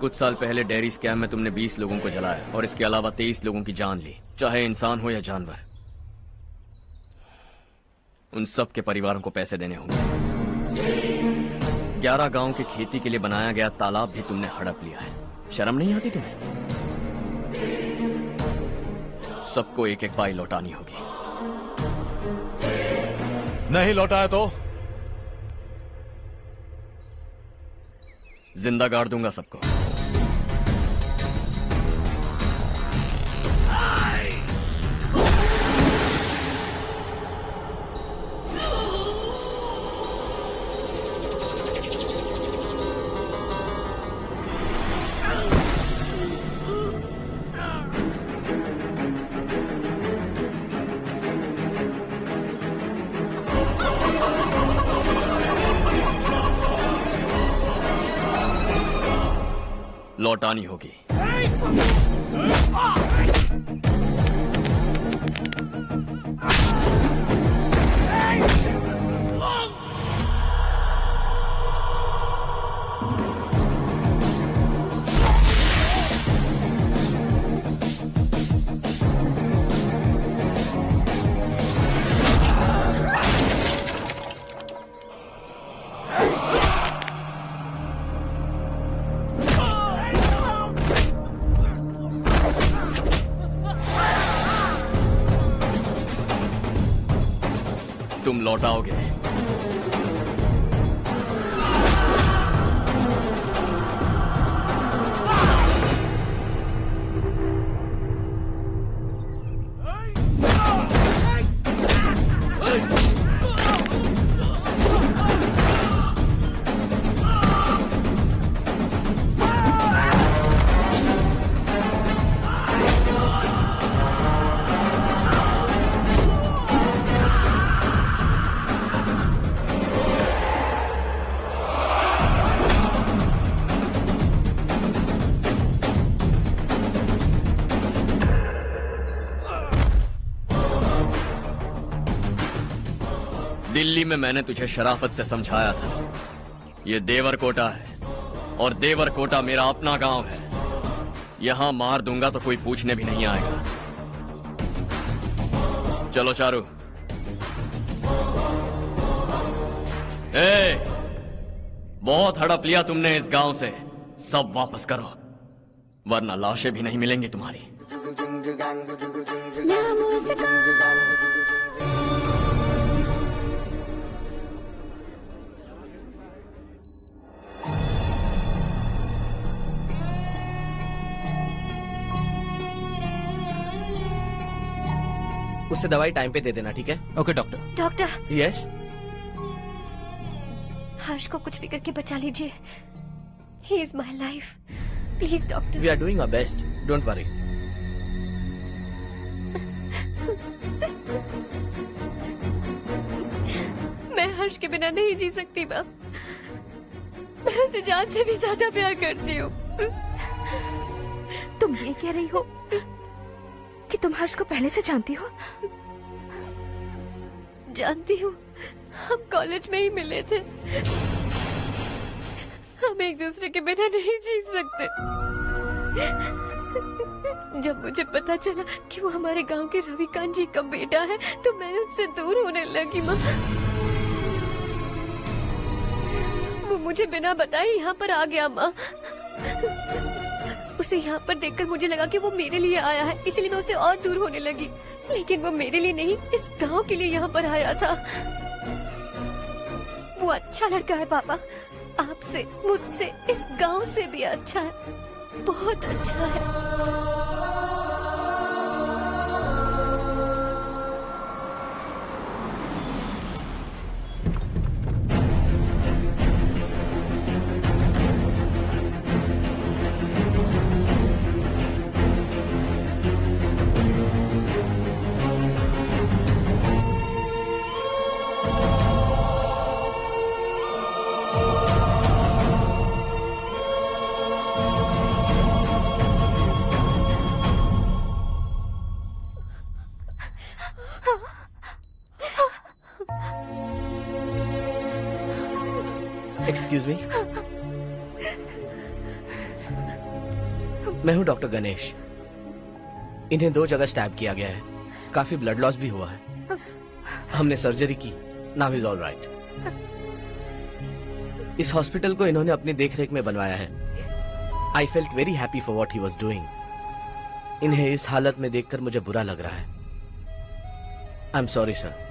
A: कुछ साल पहले डेयरी स्कैम में तुमने 20 लोगों को जलाया और इसके अलावा 23 लोगों की जान ली, चाहे इंसान हो या जानवर। उन सब के परिवारों को पैसे देने होंगे। 11 गांव के खेती के लिए बनाया गया तालाब भी तुमने हड़प लिया है। शर्म नहीं आती तुम्हें? सबको एक एक पाई लौटानी होगी।
C: नहीं लौटाया तो
A: जिंदा गाड़ दूंगा सबको। लौटानी होगी। तुम लौटाओगे। दिल्ली में मैंने तुझे शराफत से समझाया था, ये देवरकोटा है और देवरकोटा मेरा अपना गांव है। यहां मार दूंगा तो कोई पूछने भी नहीं आएगा। चलो चारू। बहुत हड़प लिया तुमने इस गांव से, सब वापस करो वरना लाशें भी नहीं मिलेंगी तुम्हारी।
N: उससे दवाई टाइम पे दे देना, ठीक है?
Q: Okay doctor.
E: Doctor.
N: Yes.
E: Harsh को कुछ भी करके बचा लीजिए। He is my life, please doctor.
N: We are doing our best, don't worry.
F: मैं हर्ष के बिना नहीं जी सकती माँ। मैं उसे जान से भी ज्यादा प्यार करती हूँ।
H: तुम ये कह रही हो कि तुम हर्ष को पहले से जानती हो?
F: जानती हूँ, हम कॉलेज में ही मिले थे। हम एक दूसरे के बिना नहीं जी सकते। जब मुझे पता चला कि वो हमारे गांव के रविकांत जी का बेटा है तो मैं उससे दूर होने लगी माँ। वो मुझे बिना बताए यहाँ पर आ गया माँ। उसे यहाँ पर देखकर मुझे लगा कि वो मेरे लिए आया है, इसलिए मैं उससे और दूर होने लगी। लेकिन वो मेरे लिए नहीं, इस गांव के लिए यहाँ पर आया था। वो अच्छा लड़का है पापा, आपसे, मुझसे, इस गांव से भी अच्छा है, बहुत अच्छा है।
N: एक्सक्यूज मी, मैं हूं डॉक्टर गणेश। इन्हें 2 जगह स्टैब किया गया है, काफी ब्लड लॉस भी हुआ है। हमने सर्जरी की, नाउ इज ऑल राइट। इस हॉस्पिटल को इन्होंने अपनी देखरेख में बनवाया है। I felt very happy for what he was doing. इन्हें इस हालत में देखकर मुझे बुरा लग रहा है। I am sorry sir.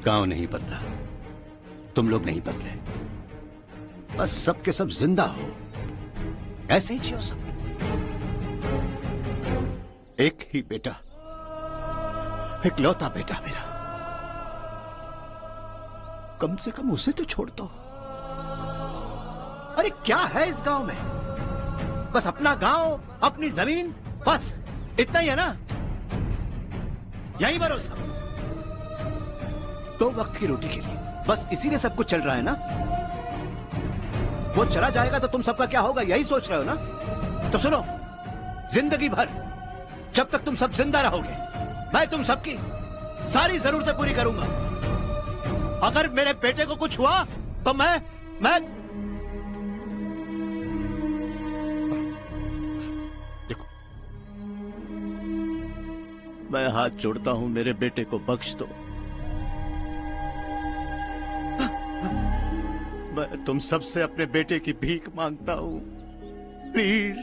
B: गांव नहीं बदला, तुम लोग नहीं बदले, बस सब के सब जिंदा हो, ऐसे ही जियो सब। एक ही बेटा, इकलौता बेटा मेरा, कम से कम उसे तो छोड़ दो। अरे क्या है इस गांव में? बस अपना गांव, अपनी जमीन, बस इतना ही है ना? यही भरोसा 2 वक्त की रोटी के लिए, बस इसीलिए सब कुछ चल रहा है ना? वो चला जाएगा तो तुम सबका क्या होगा, यही सोच रहे हो ना? तो सुनो, जिंदगी भर जब तक तुम सब जिंदा रहोगे, मैं तुम सबकी सारी जरूरतें पूरी करूंगा। अगर मेरे बेटे को कुछ हुआ तो मैं देखो, मैं हाथ जोड़ता हूं, मेरे बेटे को बख्श दो। मैं तुम सबसे अपने बेटे की भीख मांगता हूं, प्लीज।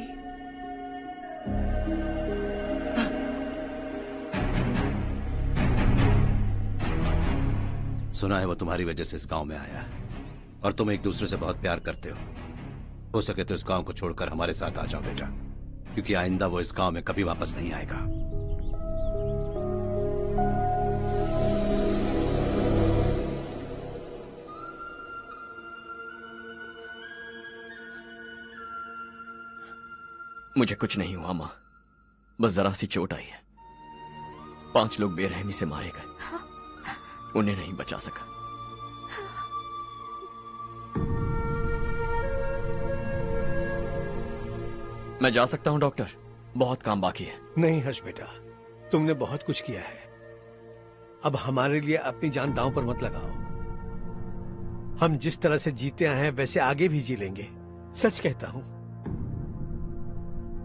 B: सुना है वो तुम्हारी वजह से इस गांव में आया है और तुम एक दूसरे से बहुत प्यार करते हो सके तो इस गांव को छोड़कर हमारे साथ आ जाओ बेटा, क्योंकि आइंदा वो इस गांव में कभी वापस नहीं आएगा।
A: मुझे कुछ नहीं हुआ माँ, बस जरा सी चोट आई है। 5 लोग बेरहमी से मारे गए, उन्हें नहीं बचा सका। मैं जा सकता हूं डॉक्टर, बहुत काम बाकी है।
G: नहीं हर्ष बेटा, तुमने बहुत कुछ किया है, अब हमारे लिए अपनी जान दांव पर मत लगाओ। हम जिस तरह से जीते आए हैं वैसे आगे भी जी लेंगे, सच कहता हूं।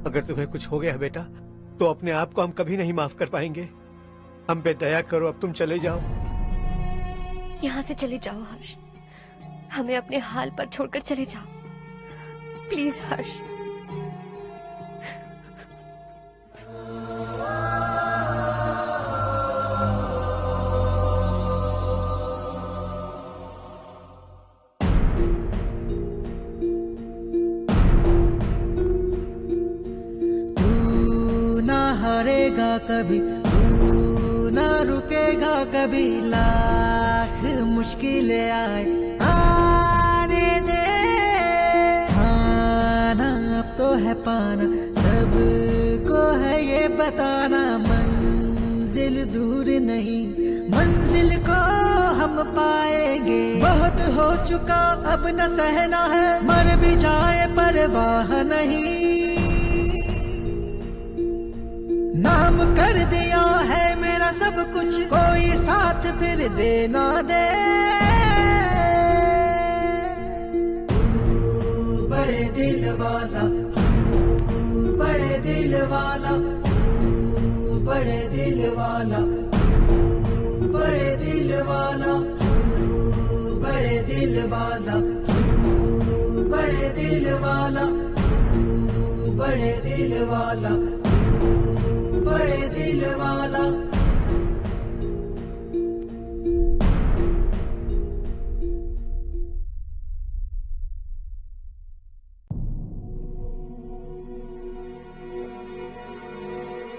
G: अगर तुम्हें कुछ हो गया बेटा तो अपने आप को हम कभी नहीं माफ कर पाएंगे। हम पे दया करो, अब तुम चले जाओ।
E: यहाँ से चले जाओ हर्ष, हमें अपने हाल पर छोड़कर चले जाओ, प्लीज हर्ष।
L: हारेगा कभी, तू ना रुकेगा कभी, लाख मुश्किलें आए आने दे। खाना अब तो है पाना, सबको है ये बताना, मंजिल दूर नहीं, मंजिल को हम पाएंगे। बहुत हो चुका अब न सहना है, मर भी जाए परवाह नहीं। नाम कर दिया है मेरा सब कुछ, कोई साथ फिर देना दे। तू बड़े दिल वाला, तू बड़े दिल वाला, तू बड़े दिल वाला, तू बड़े दिल वाला, तू बड़े दिल वाला, तू बड़े दिल वाला, तू बड़े दिल वाला, बड़े दिल वाला।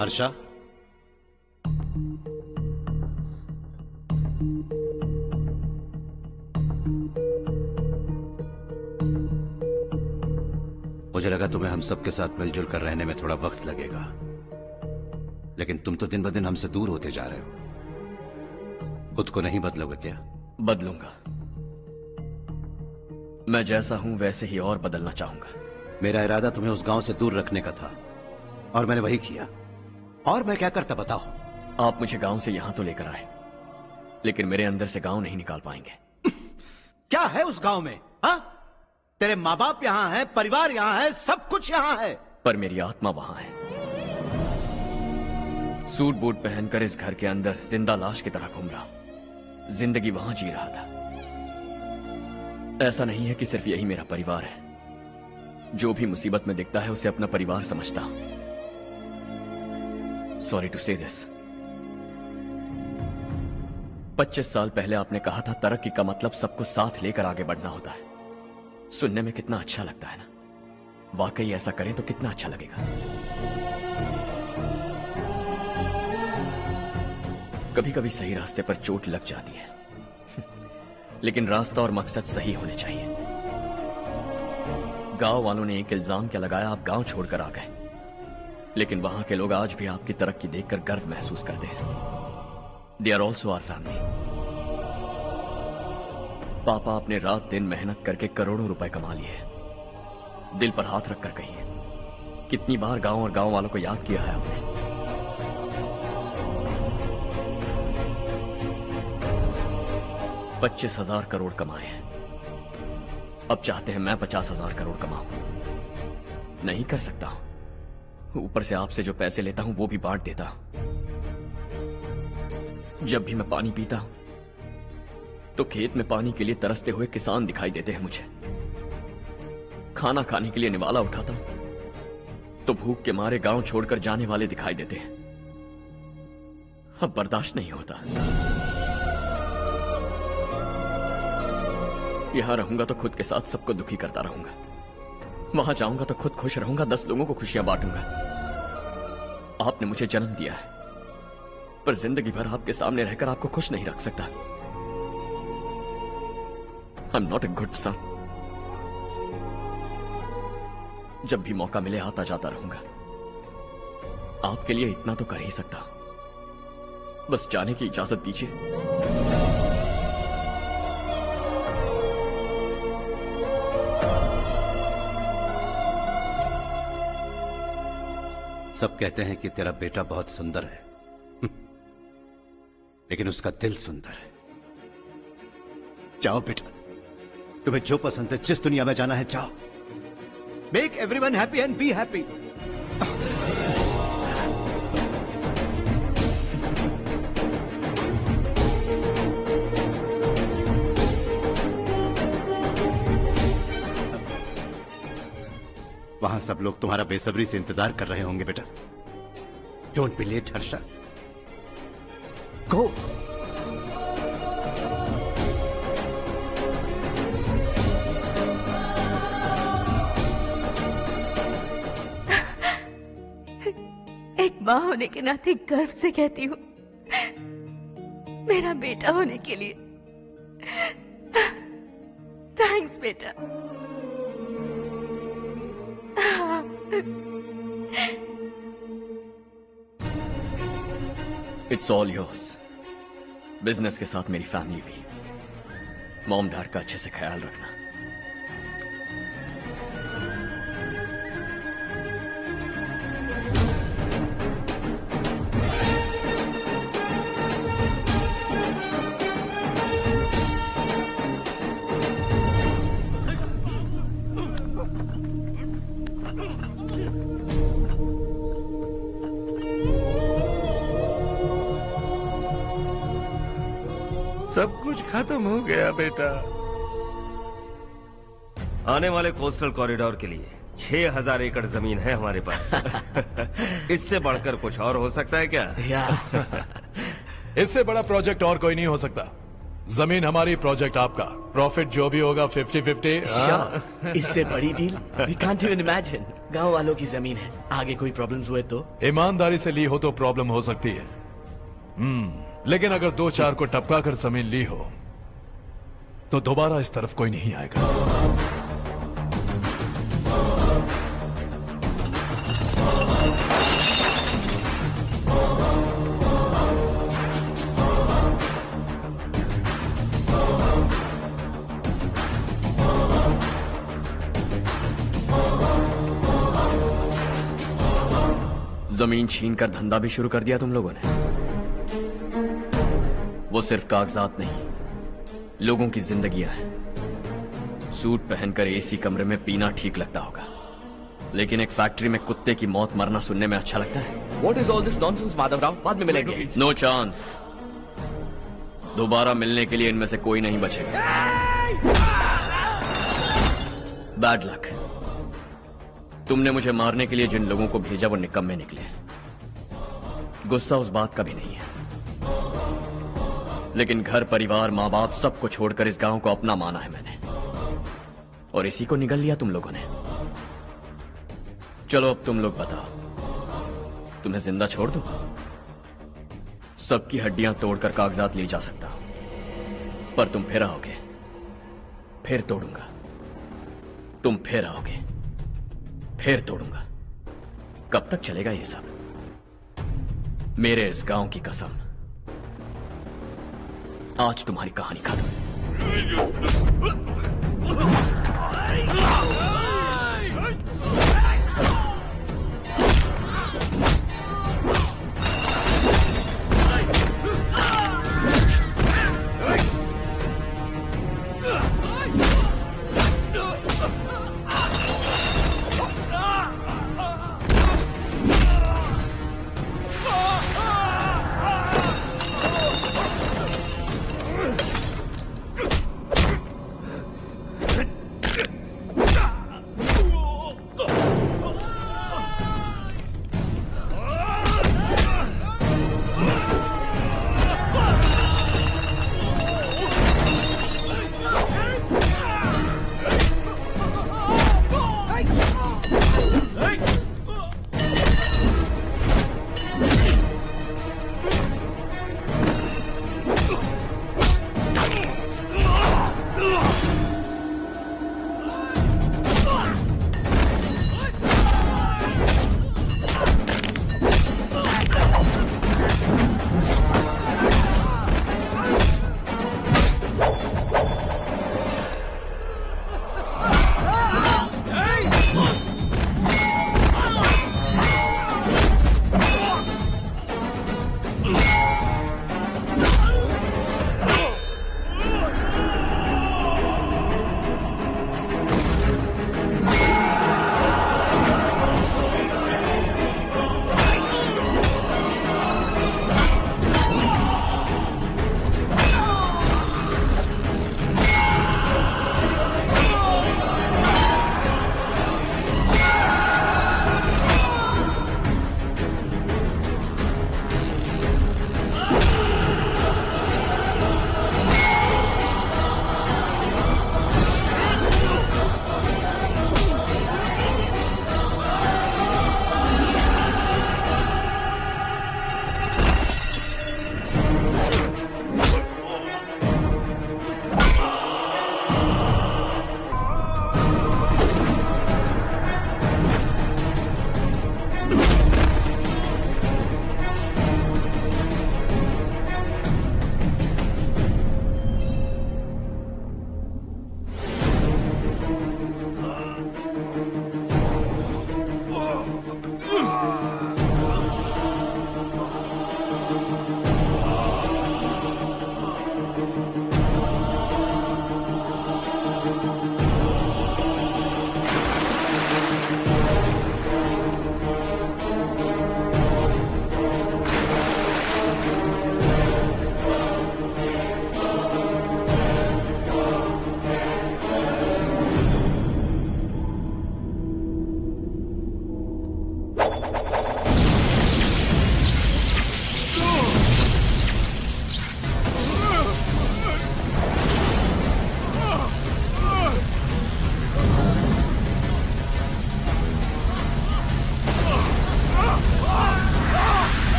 B: हर्षा, मुझे लगा तुम्हें हम सबके साथ मिलजुल कर रहने में थोड़ा वक्त लगेगा, लेकिन तुम तो दिन ब दिन हमसे दूर होते जा रहे हो। खुद को नहीं बदलोगे क्या?
A: बदलूंगा, मैं जैसा हूं वैसे ही और बदलना चाहूंगा।
B: मेरा इरादा तुम्हें उस गांव से दूर रखने का था और मैंने वही किया। और मैं क्या करता बताओ?
A: आप मुझे गांव से यहां तो लेकर आए, लेकिन मेरे अंदर से गांव नहीं निकाल पाएंगे।
B: क्या है उस गांव में? हाँ, तेरे माँ बाप यहां है, परिवार यहां है, सब कुछ यहां है, पर
A: मेरी आत्मा वहां है। सूट बूट पहनकर इस घर के अंदर जिंदा लाश की तरह घूम रहा हूं, जिंदगी वहां जी रहा था। ऐसा नहीं है कि सिर्फ यही मेरा परिवार है, जो भी मुसीबत में दिखता है उसे अपना परिवार समझता हूं। सॉरी टू से दिस। 25 साल पहले आपने कहा था तरक्की का मतलब सबको साथ लेकर आगे बढ़ना होता है। सुनने में कितना अच्छा लगता है ना? वाकई ऐसा करें तो कितना अच्छा लगेगा। कभी कभी सही रास्ते पर चोट लग जाती है, लेकिन रास्ता और मकसद सही होने चाहिए। गांव वालों ने एक इल्जाम क्या लगाया, आप गांव छोड़कर आ गए, लेकिन वहां के लोग आज भी आपकी तरक्की देखकर गर्व महसूस करते हैं। They are also our family. पापा आपने रात दिन मेहनत करके करोड़ों रुपए कमा लिए। दिल पर हाथ रखकर कहिए, कितनी बार गांव और गांव वालों को याद किया है आपने? $25,000 करोड़ कमाए हैं, अब चाहते हैं मैं 50,000 करोड़ कमाऊं। नहीं कर सकता हूं। ऊपर से आपसे जो पैसे लेता हूं वो भी बांट देता हूं। जब भी मैं पानी पीता हूं तो खेत में पानी के लिए तरसते हुए किसान दिखाई देते हैं मुझे। खाना खाने के लिए निवाला उठाता हूं तो भूख के मारे गांव छोड़कर जाने वाले दिखाई देते हैं। अब बर्दाश्त नहीं होता। यहां रहूंगा तो खुद के साथ सबको दुखी करता रहूंगा, वहां जाऊंगा तो खुद खुश रहूंगा, 10 लोगों को खुशियां बांटूंगा। आपने मुझे जन्म दिया है, पर जिंदगी भर आपके सामने रहकर आपको खुश नहीं रख सकता। I am not a good son. जब भी मौका मिले आता जाता रहूंगा। आपके लिए इतना तो कर ही सकता, बस जाने की इजाजत दीजिए।
B: सब कहते हैं कि तेरा बेटा बहुत सुंदर है, लेकिन उसका दिल सुंदर है। जाओ बेटा, तुम्हें जो पसंद है, जिस दुनिया में जाना है जाओ। Make everyone happy and be happy. वहां सब लोग तुम्हारा बेसब्री से इंतजार कर रहे होंगे बेटा। डोंट बी लेट हर्षा, गो।
H: एक माँ होने के नाते गर्व से कहती हूँ, मेरा बेटा होने के लिए थैंक्स बेटा।
A: It's all yours. बिजनेस के साथ मेरी फैमिली भी। मॉम डैड का अच्छे से ख्याल रखना।
S: सब कुछ खत्म हो गया बेटा। आने वाले कोस्टल कॉरिडोर के लिए 6,000 एकड़ जमीन है हमारे पास। इससे बढ़कर कुछ और हो सकता है क्या?
C: इससे बड़ा प्रोजेक्ट और कोई नहीं हो सकता। जमीन हमारी, प्रोजेक्ट आपका। प्रॉफिट जो भी होगा 50-50।
N: इससे बड़ी deal we can't even imagine. गांव वालों की जमीन है, आगे कोई प्रॉब्लम्स हुए तो?
C: ईमानदारी से ली हो तो प्रॉब्लम हो सकती है, लेकिन अगर 2-4 को टपका कर जमीन ली हो तो दोबारा इस तरफ कोई नहीं आएगा।
A: जमीन छीनकर धंधा भी शुरू कर दिया तुम लोगों ने। वो सिर्फ कागजात नहीं, लोगों की जिंदगियां हैं। सूट पहनकर एसी कमरे में पीना ठीक लगता होगा, लेकिन एक फैक्ट्री में कुत्ते की मौत मरना सुनने में अच्छा लगता है।
N: What is all this nonsense, Madhavrao? बाद में मिलेंगे।
A: No chance. दोबारा मिलने के लिए इनमें से कोई नहीं बचेगा। Bad luck. तुमने मुझे मारने के लिए जिन लोगों को भेजा वो निकम्मे निकले। गुस्सा उस बात का भी नहीं है, लेकिन घर परिवार माँ बाप सबको छोड़कर इस गांव को अपना माना है मैंने, और इसी को निगल लिया तुम लोगों ने। चलो अब तुम लोग बताओ, तुम्हें जिंदा छोड़ दूं? सबकी हड्डियां तोड़कर कागजात ले जा सकता हूं, पर तुम फिर आओगे, फिर तोड़ूंगा। तुम फिर आओगे, फिर तोड़ूंगा। कब तक चलेगा ये सब? मेरे इस गांव की कसम, आज तुम्हारी कहानी खत्म।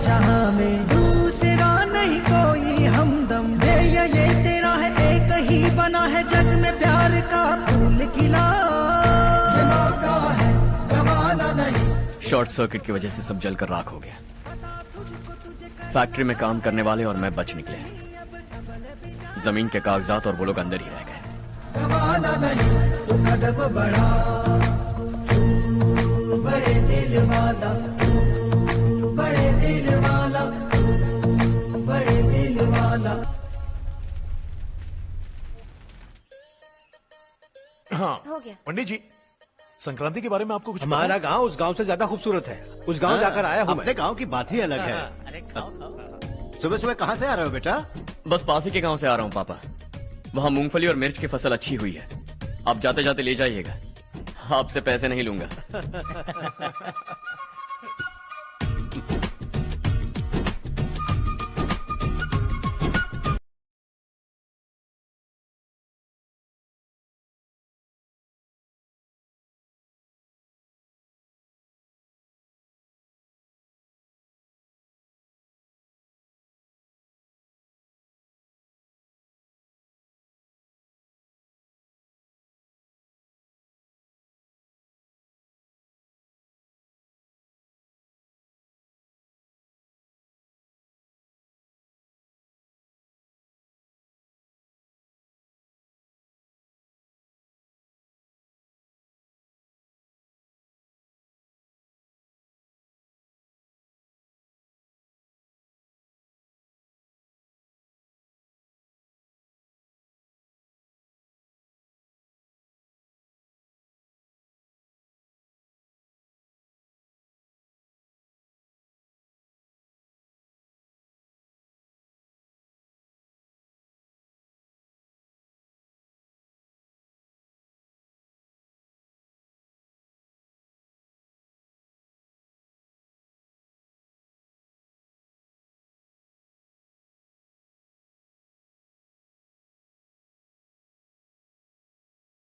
L: जहां में दूसरा नहीं कोई हमदम है, ये तेरा है, एक ही बना है जग में प्यार का फूल खिला। ये मौका है गवाना नहीं।
A: शॉर्ट सर्किट की वजह से सब जलकर राख हो गया। फैक्ट्री में काम करने वाले और मैं बच निकले। जमीन के कागजात और वो लोग अंदर ही रह गए।
L: गवाना नहीं तो कदम बढ़ा, तू बड़े दिल वाला, तू बड़े दिल वाला, तू बड़े दिल वाला।
C: हाँ
E: हो गया।
C: पंडित जी, संक्रांति के बारे में आपको कुछ पता
G: हमारा
C: है?
G: गांव उस गांव से ज्यादा खूबसूरत है। उस गांव जाकर आया हूँ।
B: अपने गांव की बात ही अलग है। सुबह सुबह कहाँ से आ रहे हो बेटा?
A: बस पास ही के गांव से आ रहा हूँ पापा। वहाँ मूंगफली और मिर्च की फसल अच्छी हुई है। आप जाते जाते ले जाइएगा, आपसे पैसे नहीं लूंगा।